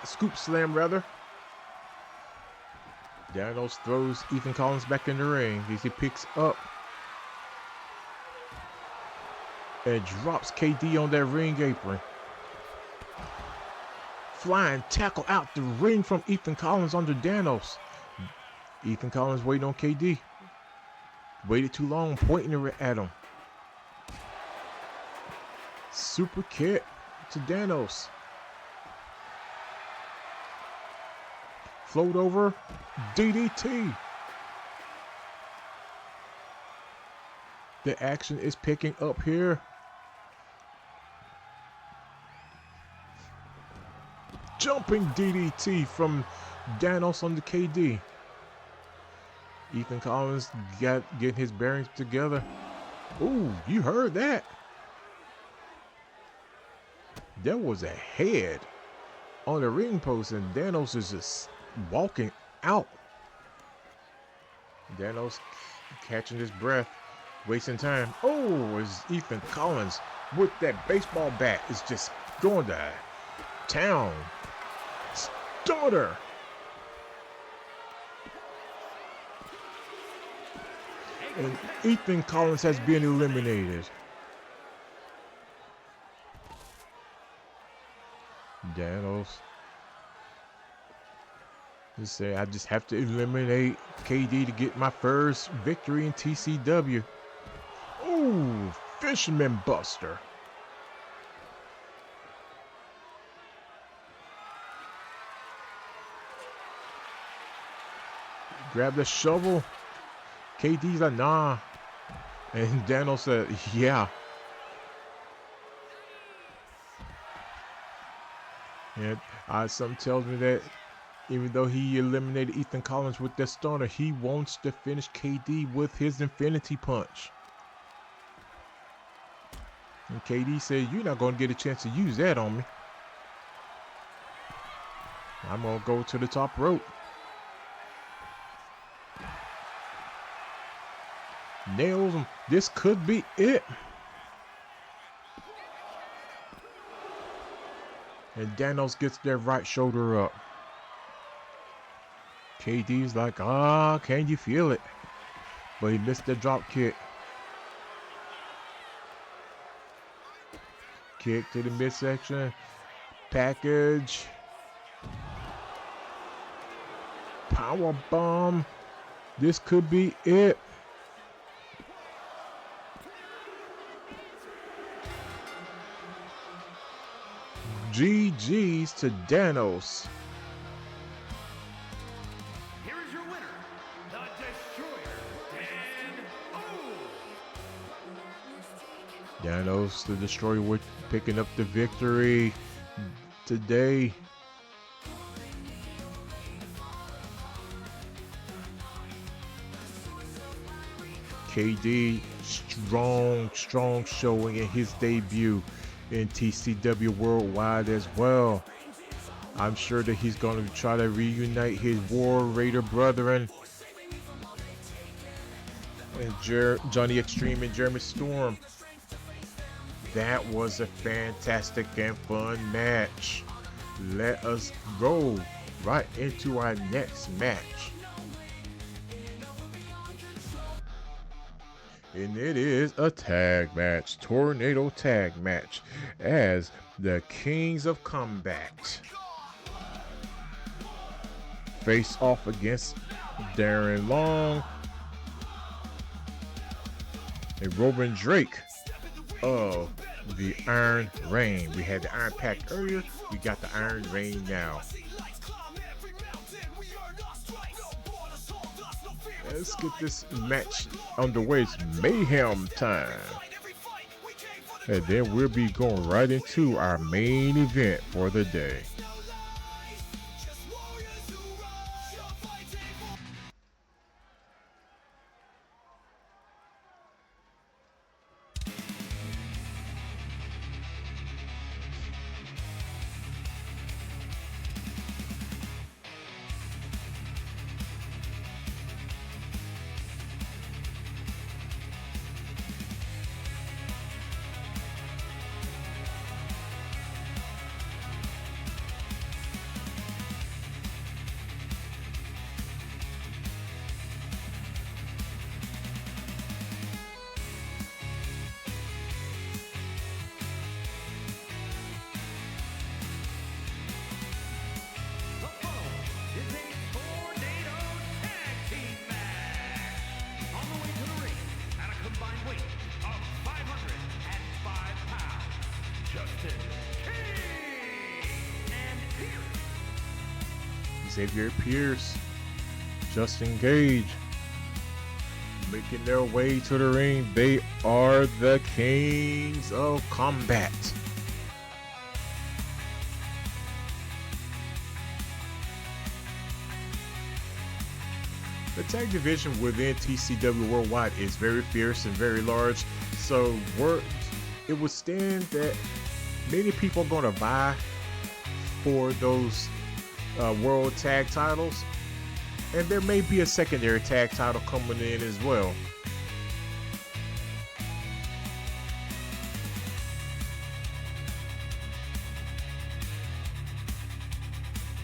S1: Scoop slam rather. Danos throws Ethan Collins back in the ring as he picks up and drops KD on that ring apron. Flying tackle out the ring from Ethan Collins under Danos. Ethan Collins waiting on KD. Waited too long, pointing at him. Super kick to Danos. Float over DDT. The action is picking up here. Jumping DDT from Danos on the KD. Ethan Collins getting his bearings together. Ooh, you heard that. There was a head on the ring post and Danos is just walking out. Danos catching his breath, wasting time. Oh, is Ethan Collins with that baseball bat is just going to town. Starter. And Ethan Collins has been eliminated. Danos. Just say I just have to eliminate KD to get my first victory in TCW. Ooh, Fisherman Buster. Grab the shovel. KD's like, nah. And Danos said, yeah. And something tells me that even though he eliminated Ethan Collins with that stunner, he wants to finish KD with his Infinity Punch. And KD said, you're not going to get a chance to use that on me. I'm going to go to the top rope. Nails him. This could be it. And Danos gets their right shoulder up. KD's like, can you feel it? But he missed the drop kick. Kick to the midsection. Package. Power bomb. This could be it. GG's to Danos.
S3: Here is your winner, the Destroyer,
S1: Thanos the Destroyer with picking up the victory today. KD, strong showing in his debut in TCW Worldwide as well. I'm sure that he's going to try to reunite his War Raider brethren and Johnny Extreme and Jeremy Storm. That was a fantastic and fun match. Let us go right into our next match. And it is a tag match, tornado tag match, as the Kings of Combat face off against Darren Long and Robin Drake of the Iron Reign. We had the Iron Pact earlier, we got the Iron Reign now. Let's get this match underway. It's mayhem time. And then we'll be going right into our main event for the day. Xavier Pierce, Justin Gage, making their way to the ring. They are the Kings of Combat. The tag division within TCW Worldwide is very fierce and very large, so it would stand that many people are going to vie for those world tag titles, and there may be a secondary tag title coming in as well.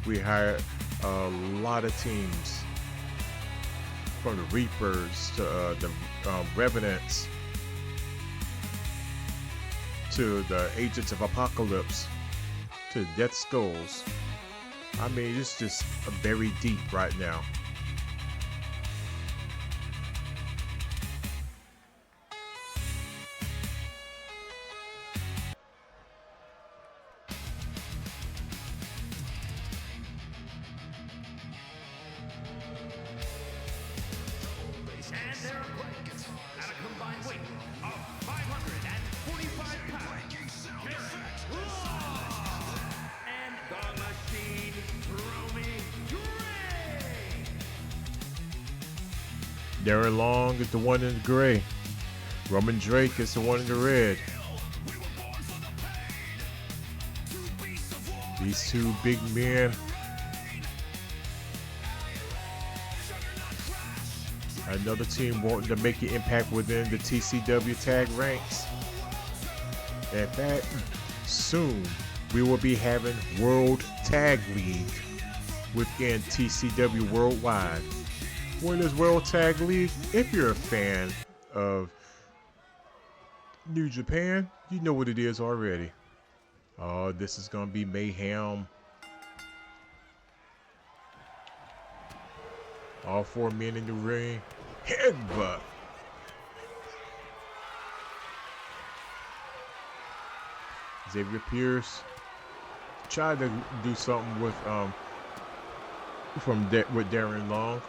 S1: We hired a lot of teams, from the Reapers to the Revenants to the Agents of Apocalypse to Death Skulls. I mean, it's just very deep right now.
S3: And they're equipped at a combined weight of 545 pounds. And the Machine, Romy Drake.
S1: Darren Long is the one in the gray. Roman Drake is the one in the red. These two big men. Another team wanting to make an impact within the TCW tag ranks. In fact, soon we will be having World Tag League within TCW Worldwide. What is World Tag League? If you're a fan of New Japan, you know what it is already. Oh, this is going to be mayhem. All four men in the ring. Headbutt. Xavier Pierce tried to do something with with Darren Long.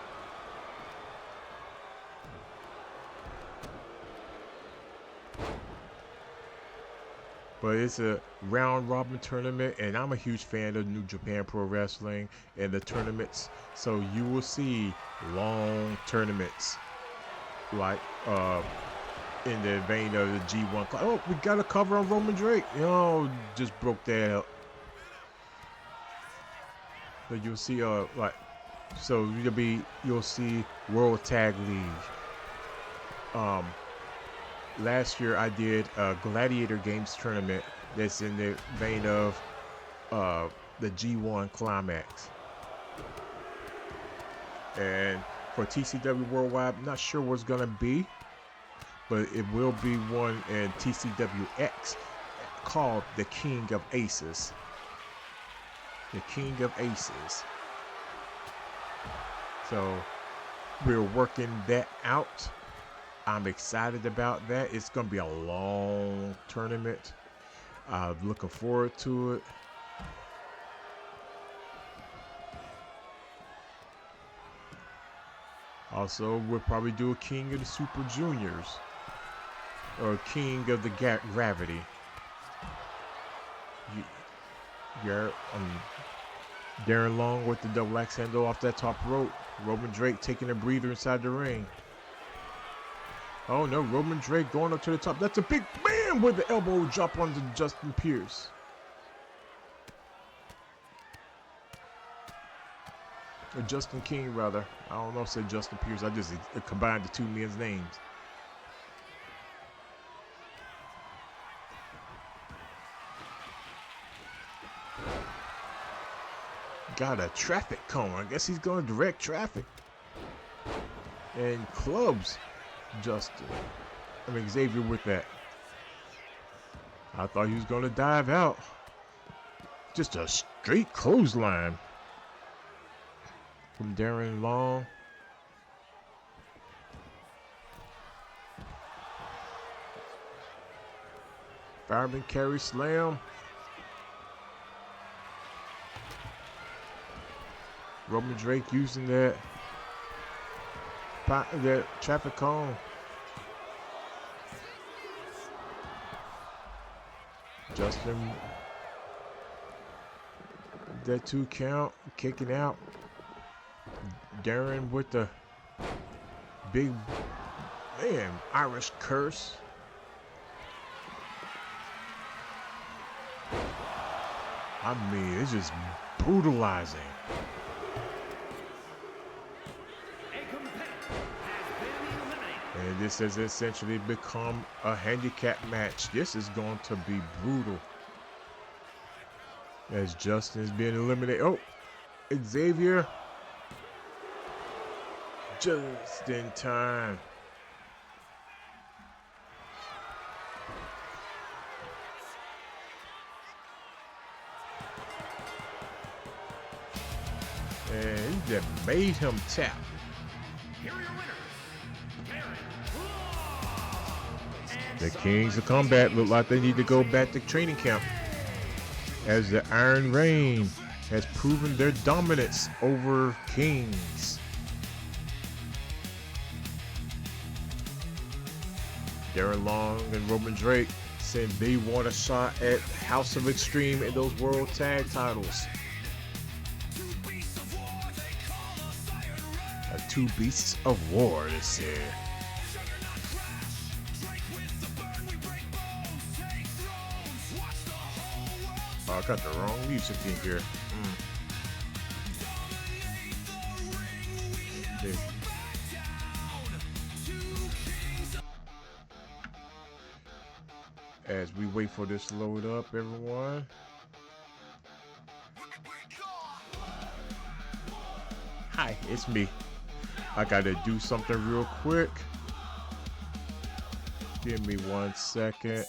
S1: but it's a round robin tournament, and I'm a huge fan of New Japan Pro Wrestling and the tournaments. So you will see long tournaments like in the vein of the G1. Oh, we got a cover on Roman Drake. Just broke that up. But you'll see so you'll see World Tag League. Last year I did a Gladiator Games tournament that's in the vein of the G1 Climax. And for TCW Worldwide, I'm not sure what's gonna be, but it will be one in TCWX called the King of Aces. The King of Aces. So we're working that out. I'm excited about that. It's going to be a long tournament. I'm looking forward to it. Also, we'll probably do a King of the Super Juniors or King of the Gravity. Darren Long with the double axe handle off that top rope. Roman Drake taking a breather inside the ring. Oh no, Roman Drake going up to the top. That's a big man with the elbow drop onto Justin Pierce. Or Justin King, rather. I don't know if I said Justin Pierce. I just combined the two men's names. Got a traffic cone. I guess he's going to direct traffic. And clubs Xavier with that. I thought he was going to dive out. Just a straight clothesline from Darren Long. Fireman carry slam. Roman Drake using that traffic cone. Justin, that 2 count, kicking out. Darren with the big, Irish curse. I mean, it's just brutalizing. And this has essentially become a handicap match. This is going to be brutal. As Justin is being eliminated. Oh, Xavier. Just in time. And he just made him tap. The Kings of Combat look like they need to go back to training camp, as the Iron Reign has proven their dominance over Kings. Darren Long and Roman Drake saying they want a shot at House of Extreme and those World Tag titles. Two Beasts of War, they said. Oh, I got the wrong music in here. Okay. As we wait for this to load up, everyone. Hi, it's me. I gotta do something real quick. Give me 1 second.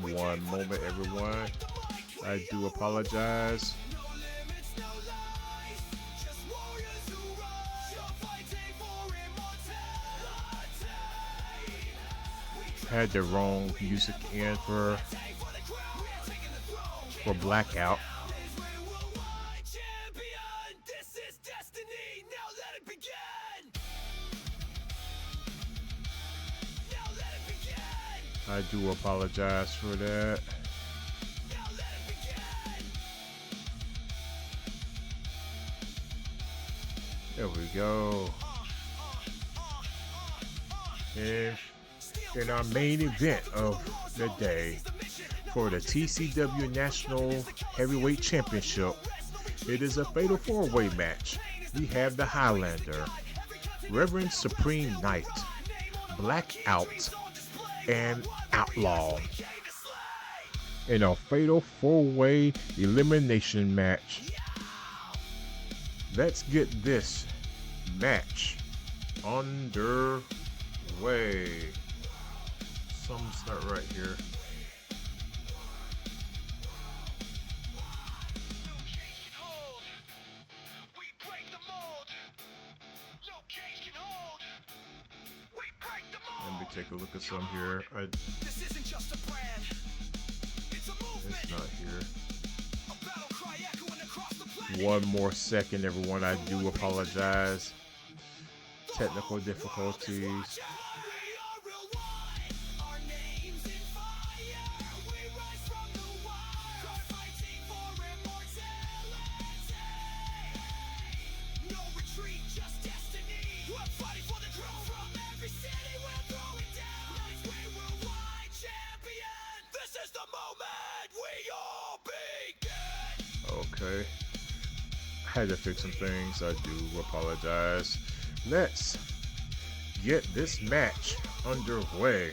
S1: One moment, everyone. I do apologize. Had the wrong music in for for Blackout. I do apologize for that. There we go. And in our main event of the day for the TCW National Heavyweight Championship, it is a fatal four-way match. We have the Highlander, Reverend Supreme Knight, Blackout, and Outlaw in a fatal four-way elimination match. Let's get this match underway. Some start right here. Let me take a look at some here.
S2: This isn't just a brand. It's a movement.
S1: It's not here.
S2: A battle cry echoing across the planet.
S1: One more second, everyone. I do apologize. Technical difficulties. Okay. I had to fix some things. I do apologize. Let's get this match underway.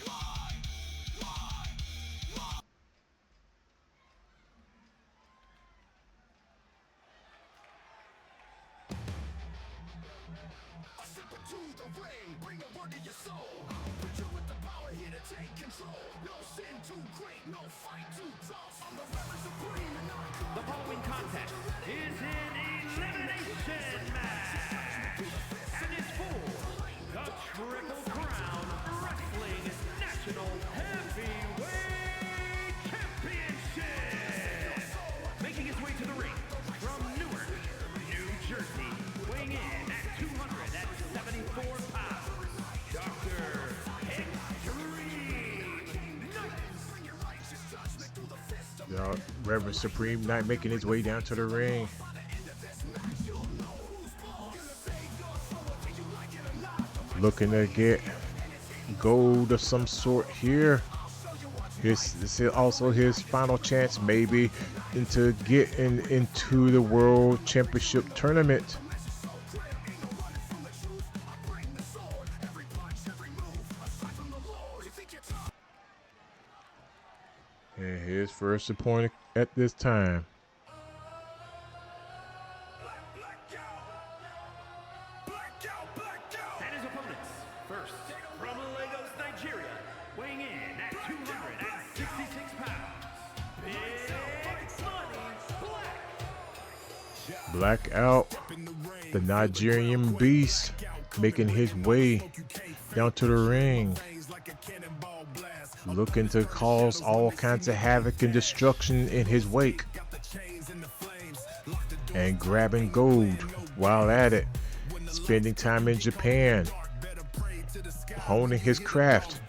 S3: The following contest is an elimination match and is for the Triple Crown Wrestling National Heavyweight Championship. Making his way to the ring from Newark, New Jersey, weighing in at 274 pounds, Dr.
S1: Reverend Supreme Knight making his way down to the ring. Looking to get gold of some sort here. This is also his final chance, maybe, into getting into the World Championship tournament. And his first opponent at this time.
S3: And his opponents, first from Lagos, Nigeria, weighing in at 266 pounds, Big Money Black.
S1: Blackout, the Nigerian beast, making his way down to the ring, looking to cause all kinds of havoc and destruction in his wake, and grabbing gold while at it, spending time in Japan, honing his craft.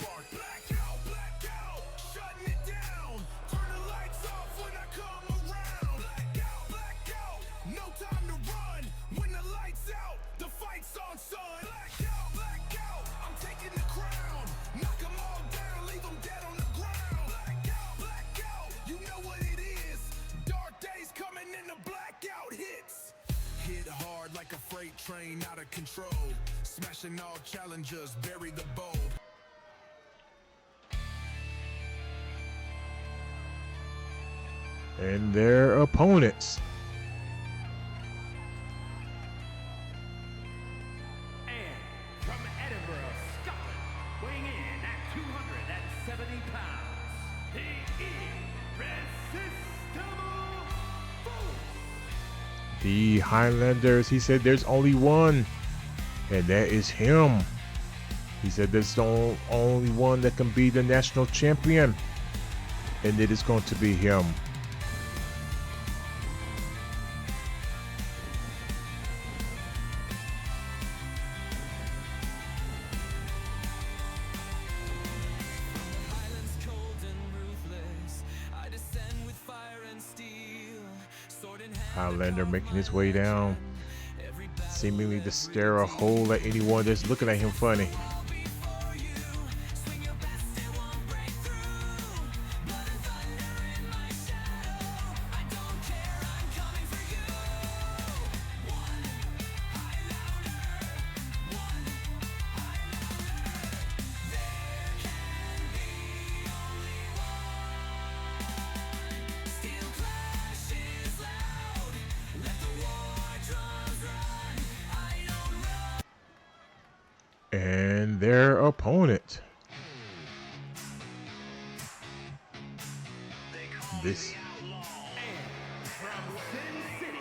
S2: Like a freight train out of control, smashing all challengers, bury the bold.
S1: And their opponents.
S3: And from Edinburgh, Scotland, weighing in at 270 pounds, the Irresistible Force.
S1: The Highlanders, he said there's only one, and that is him. He said there's the only one that can be the national champion, and it is going to be him. Highlander making his way down, seemingly to stare a hole at anyone that's looking at him funny. And their opponent. This
S3: From Sin City,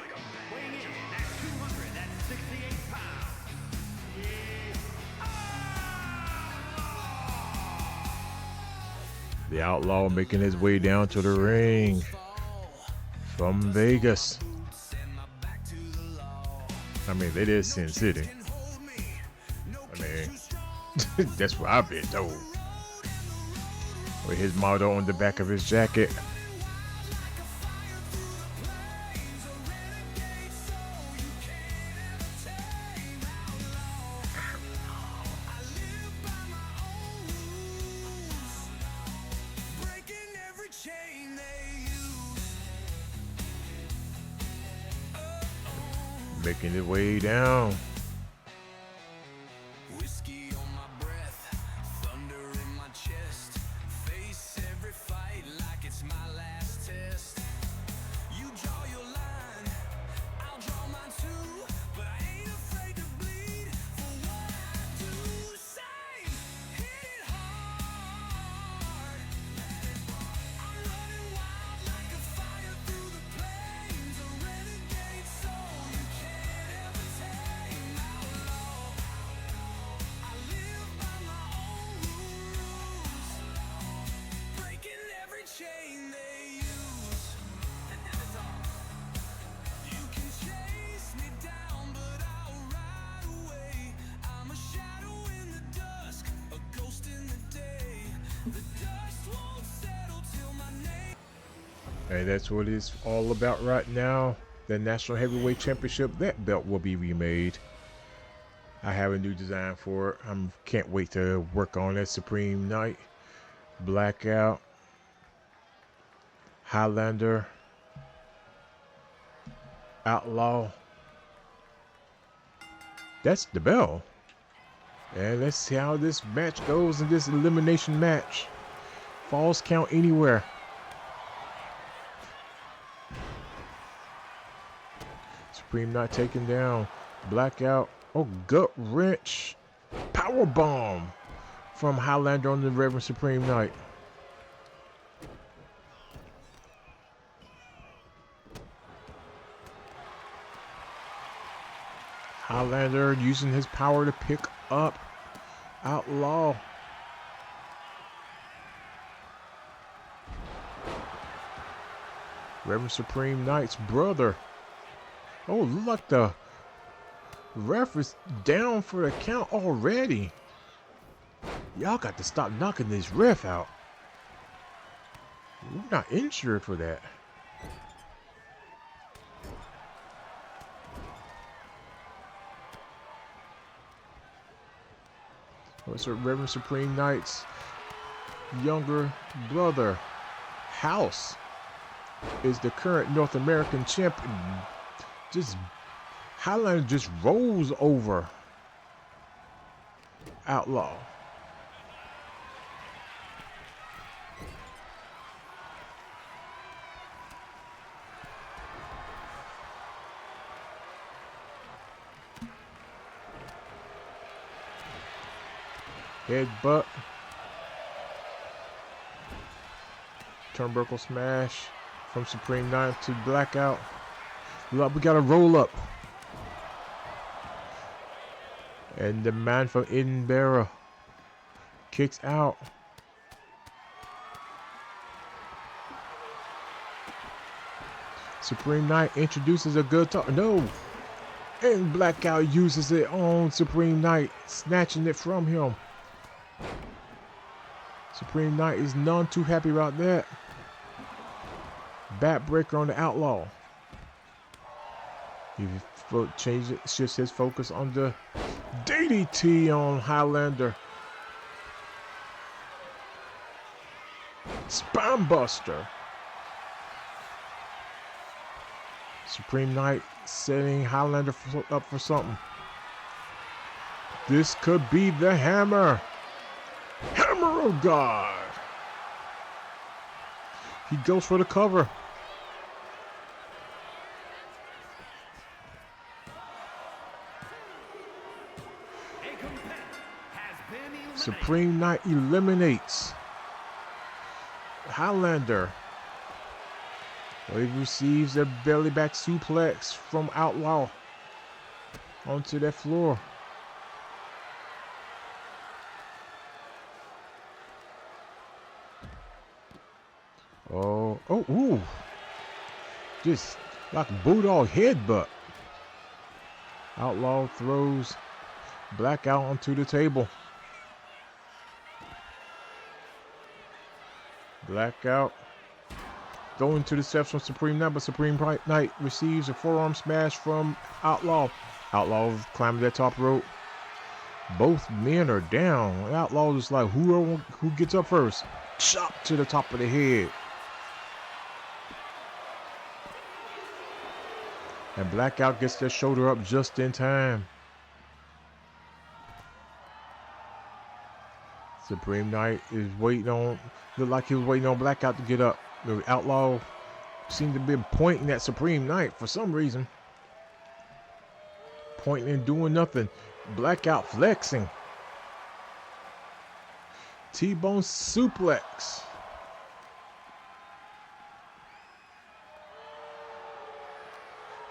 S3: weighing in at 268 pounds,
S1: the Outlaw making his way down to the ring from Vegas. I mean, it is Sin City. I mean, that's what I've been told. With his motto on the back of his jacket. Making his way down.
S2: Whiskey on my breath, thunder in my chest. Face every fight like it's my last test. You draw your line, I'll draw mine too. But I ain't afraid to bleed for what I do. Same, hit it hard. I'm running wild like a fire through the flames. A renegade soul you can't ever tame. Outlaw, I live by my own rules, breaking every chain they use. And that is all. You can chase me down, but I'll ride away. I'm a shadow in the dusk, a ghost in the day. The dust won't settle till my name.
S1: And that's what it's all about right now. The National Heavyweight Championship, that belt will be remade. I have a new design for it. I can't wait to work on that. Supreme Knight, Blackout, Highlander, Outlaw. That's the bell. And let's see how this match goes in this elimination match. Falls count anywhere. Supreme Knight taken down. Blackout. Oh, gut wrench. Power bomb from Highlander on the Reverend Supreme Knight. Highlander using his power to pick up Outlaw. Reverend Supreme Knight's brother. Oh, look like the ref is down for the count already. Y'all got to stop knocking this ref out. We're not insured for that. What's Reverend Supreme Knight's younger brother, House, is the current North American champion. Just Highlander just rolls over Outlaw. Headbutt. Turnbuckle smash from Supreme Knight to Blackout. Look, we got a roll up. And the man from Edinburgh kicks out. Supreme Knight introduces a good talk. No. And Blackout uses it on Supreme Knight, snatching it from him. Supreme Knight is none too happy about that. Backbreaker on the Outlaw. He shifts his focus on the DDT on Highlander. Spine Buster. Supreme Knight setting Highlander up for something. This could be the hammer. Hammer of God. He goes for the cover. Supreme Knight eliminates Highlander. He receives a belly back suplex from Outlaw onto that floor. Ooh. Just like a bulldog headbutt. Outlaw throws Blackout onto the table. Blackout going to the steps from Supreme Knight, but Supreme Knight receives a forearm smash from Outlaw. Outlaw climbing that top rope. Both men are down. Outlaw is like, who gets up first? Chop to the top of the head. And Blackout gets their shoulder up just in time. Supreme Knight is looked like he was waiting on Blackout to get up. The Outlaw seemed to be pointing at Supreme Knight for some reason. Pointing and doing nothing. Blackout flexing. T-bone suplex.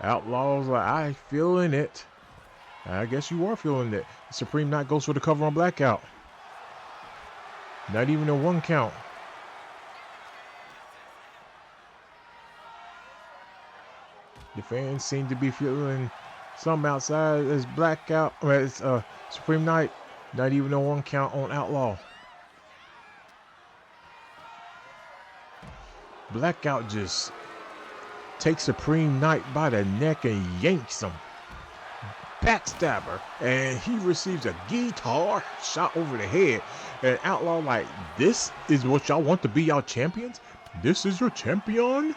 S1: Outlaw's like, I feeling it. I guess you are feeling it. Supreme Knight goes for the cover on Blackout. Not even a 1 count. The fans seem to be feeling something outside as Blackout. It's Supreme Knight. Not even a 1 count on Outlaw. Blackout just takes Supreme Knight by the neck and yanks him. Backstabber. And he receives a guitar shot over the head. And Outlaw like, this is what y'all want to be y'all champions? This is your champion?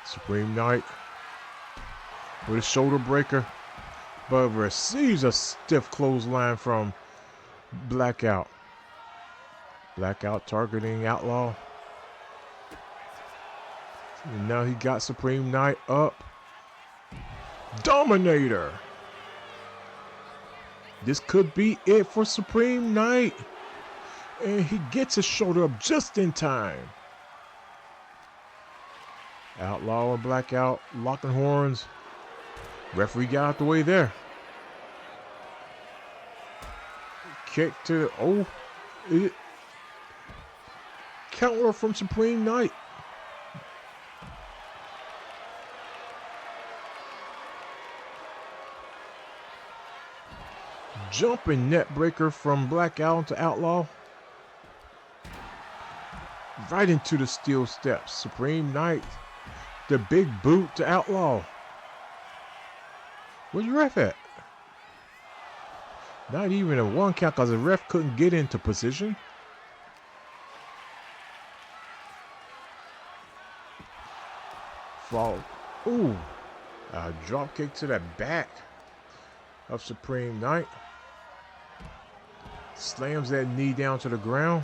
S1: Supreme Knight with a shoulder breaker, but receives a stiff clothesline from Blackout. Blackout targeting Outlaw. And now he got Supreme Knight up. Dominator. This could be it for Supreme Knight. And he gets his shoulder up just in time. Outlaw and Blackout locking horns. Referee got out the way there. Kick to counter from Supreme Knight. Jumping net breaker from Blackout to Outlaw. Right into the steel steps. Supreme Knight. The big boot to Outlaw. Where's the ref at? Not even a 1 count because the ref couldn't get into position. Fall. Ooh. A drop kick to the back of Supreme Knight. Slams that knee down to the ground.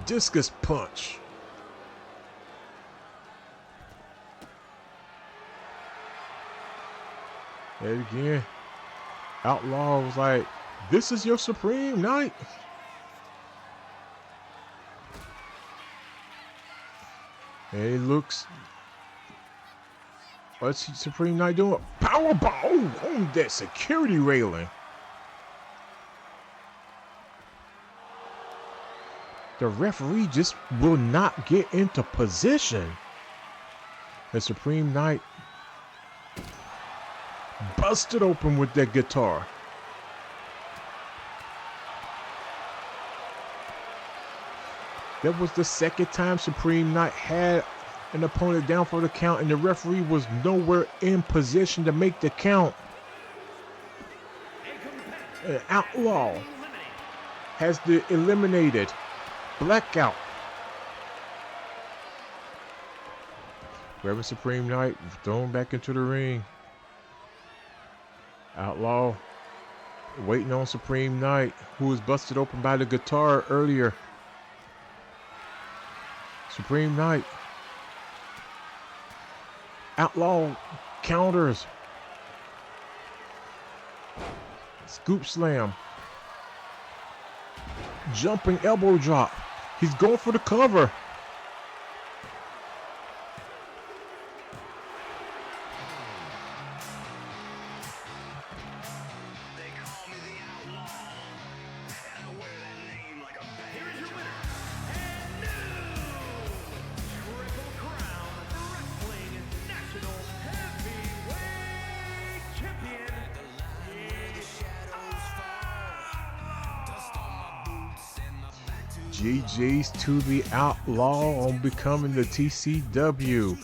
S1: Discus punch. And again, Outlaw was like, this is your Supreme Knight. And it looks, what's Supreme Knight doing? Powerbomb on that security railing. The referee just will not get into position. The Supreme Knight busted open with that guitar. That was the second time Supreme Knight had an opponent down for the count, and the referee was nowhere in position to make the count. An Outlaw has the eliminated Blackout. Reverend Supreme Knight thrown back into the ring. Outlaw waiting on Supreme Knight, who was busted open by the guitar earlier. Supreme Knight. Outlaw counters. Scoop slam. Jumping elbow drop. He's going for the cover. GG's to the Outlaw on becoming the TCW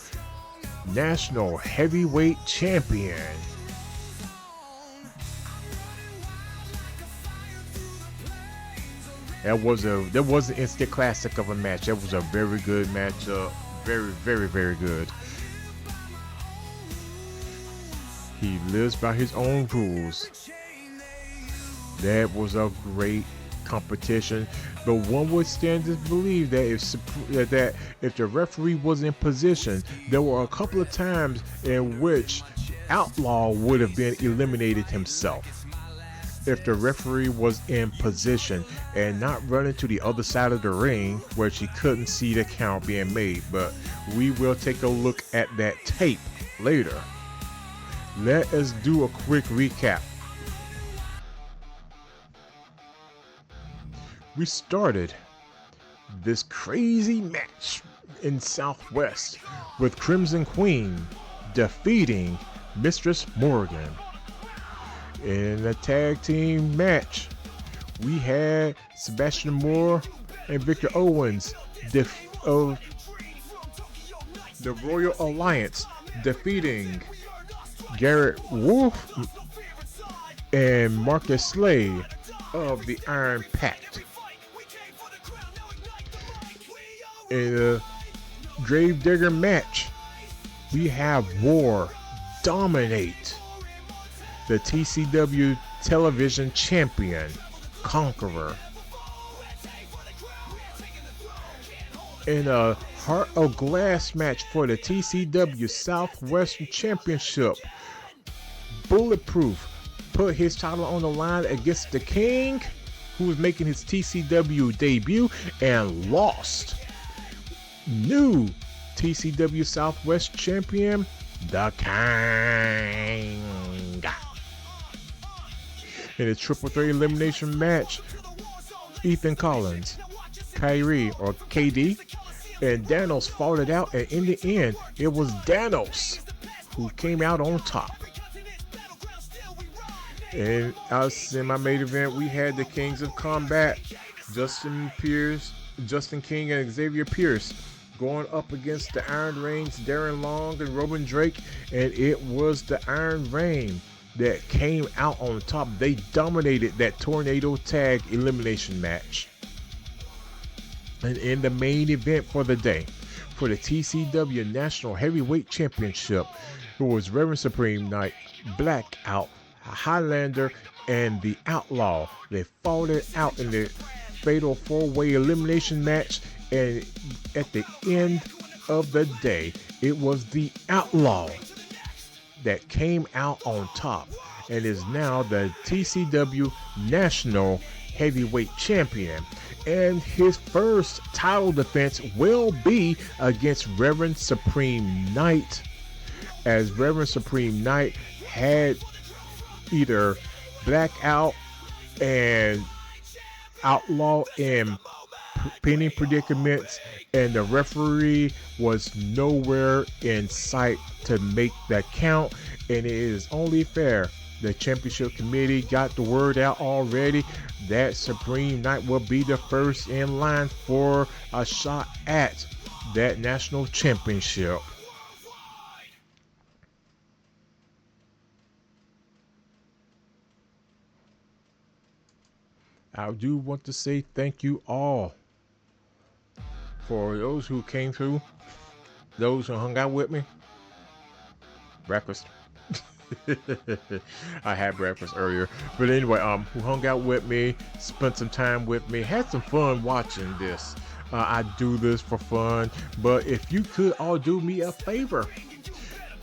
S1: National Heavyweight Champion. That was an instant classic of a match. That was a very good matchup. Very, very, very good. He lives by his own rules. That was a great competition, but one would stand to believe that if the referee was in position, there were a couple of times in which Outlaw would have been eliminated himself if the referee was in position and not running to the other side of the ring where she couldn't see the count being made. But we will take a look at that tape later. Let us do a quick recap. We started this crazy match in Southwest with Crimson Queen defeating Mistress Morgan. In a tag team match, we had Sebastian Moore and Victor Owens of the Royal Alliance defeating Garrett Wolf and Marcus Slay of the Iron Pact. In a Gravedigger match, we have War dominate the TCW Television Champion, Conqueror. In a Heart of Glass match for the TCW Southwestern Championship, Bulletproof put his title on the line against the King, who was making his TCW debut, and lost. New TCW Southwest Champion, the King. In a triple threat elimination match, Ethan Collins, Kyrie or KD, and Danos fought it out, and in the end, it was Danos who came out on top. And us in my main event, we had the Kings of Combat, Justin King and Xavier Pierce, going up against the Iron Reigns, Darren Long and Robin Drake, and it was the Iron Reign that came out on top. They dominated that Tornado Tag elimination match. And in the main event for the day, for the TCW National Heavyweight Championship, it was Reverend Supreme Knight, Blackout, Highlander, and the Outlaw. They fought it out in the fatal four-way elimination match, and at the end of the day, it was the Outlaw that came out on top and is now the TCW National Heavyweight Champion. And his first title defense will be against Reverend Supreme Knight, as Reverend Supreme Knight had either Blackout and Outlaw in pinning predicaments, and the referee was nowhere in sight to make that count. And it is only fair The championship committee got the word out already that Supreme Knight will be the first in line for a shot at that national championship. I do want to say thank you all for those who came through, those who hung out with me. Breakfast. I had breakfast earlier, but anyway, who hung out with me, spent some time with me, had some fun watching this. I do this for fun, but if you could all do me a favor,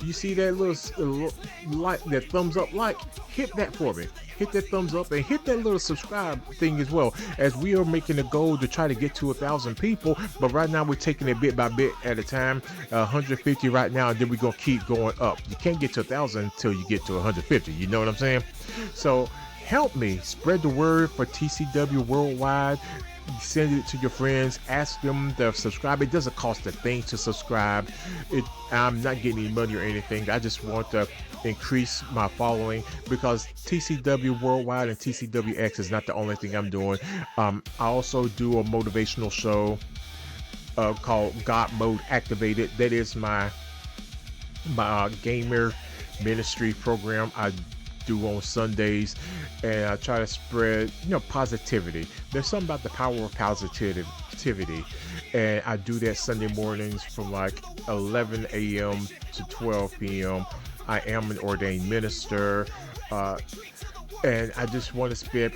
S1: you see that little like, that thumbs up, like, hit that for me. Hit that thumbs up and hit that little subscribe thing as well, as we are making a goal to try to get to 1,000 people. But right now we're taking it bit by bit at a time. 150 right now, and then we're gonna keep going up. You can't get to 1,000 until you get to 150. You know what I'm saying? So help me spread the word for TCW Worldwide. Send it to your friends, ask them to subscribe. It doesn't cost a thing to subscribe. I'm not getting any money or anything. I just want to increase my following, because TCW Worldwide and TCWX is not the only thing I'm doing. I also do a motivational show called God Mode Activated. That is my gamer ministry program I do on Sundays, and I try to spread, positivity. There's something about the power of positivity, and I do that Sunday mornings from like 11 a.m. to 12 p.m. I am an ordained minister, and I just want to spread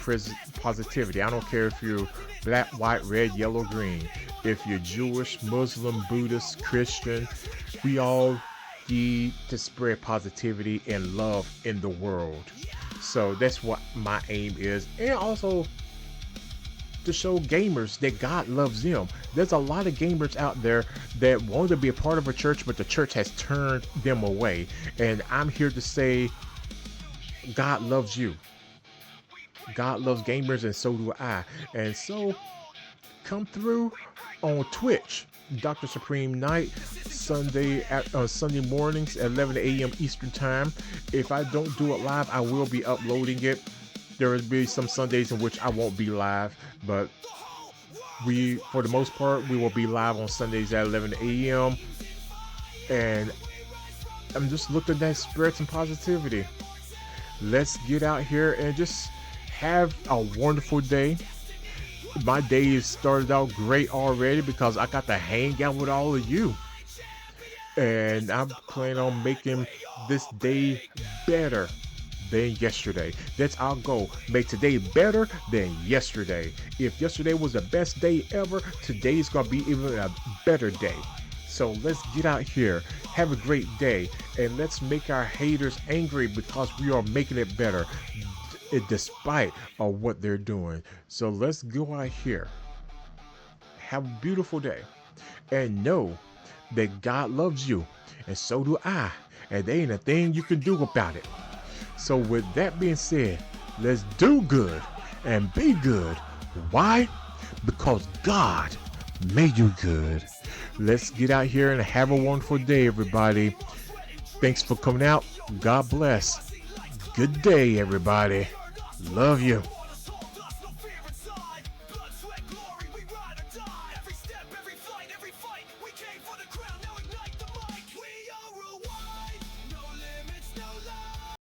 S1: positivity. I don't care if you're black, white, red, yellow, green. If you're Jewish, Muslim, Buddhist, Christian, we all need to spread positivity and love in the world. So that's what my aim is, and also to show gamers that God loves them. There's a lot of gamers out there that want to be a part of a church, but the church has turned them away. And I'm here to say, God loves you. God loves gamers, and so do I. And so come through on Twitch, Dr. Supreme Knight, Sunday mornings at 11 a.m. Eastern Time. If I don't do it live, I will be uploading it. There will be some Sundays in which I won't be live, but for the most part, we will be live on Sundays at 11 a.m. And I'm just looking to spread some positivity. Let's get out here and just have a wonderful day. My day has started out great already because I got to hang out with all of you. And I'm planning on making this day better than yesterday. That's our goal. Make today better than yesterday. If yesterday was the best day ever, today's gonna be even a better day. So let's get out here, have a great day, and let's make our haters angry because we are making it better despite of what they're doing. So let's go out here, have a beautiful day, and know that God loves you, and so do I, and there ain't a thing you can do about it. So with that being said, let's do good and be good. Why? Because God made you good. Let's get out here and have a wonderful day, everybody. Thanks for coming out. God bless. Good day, everybody. Love you.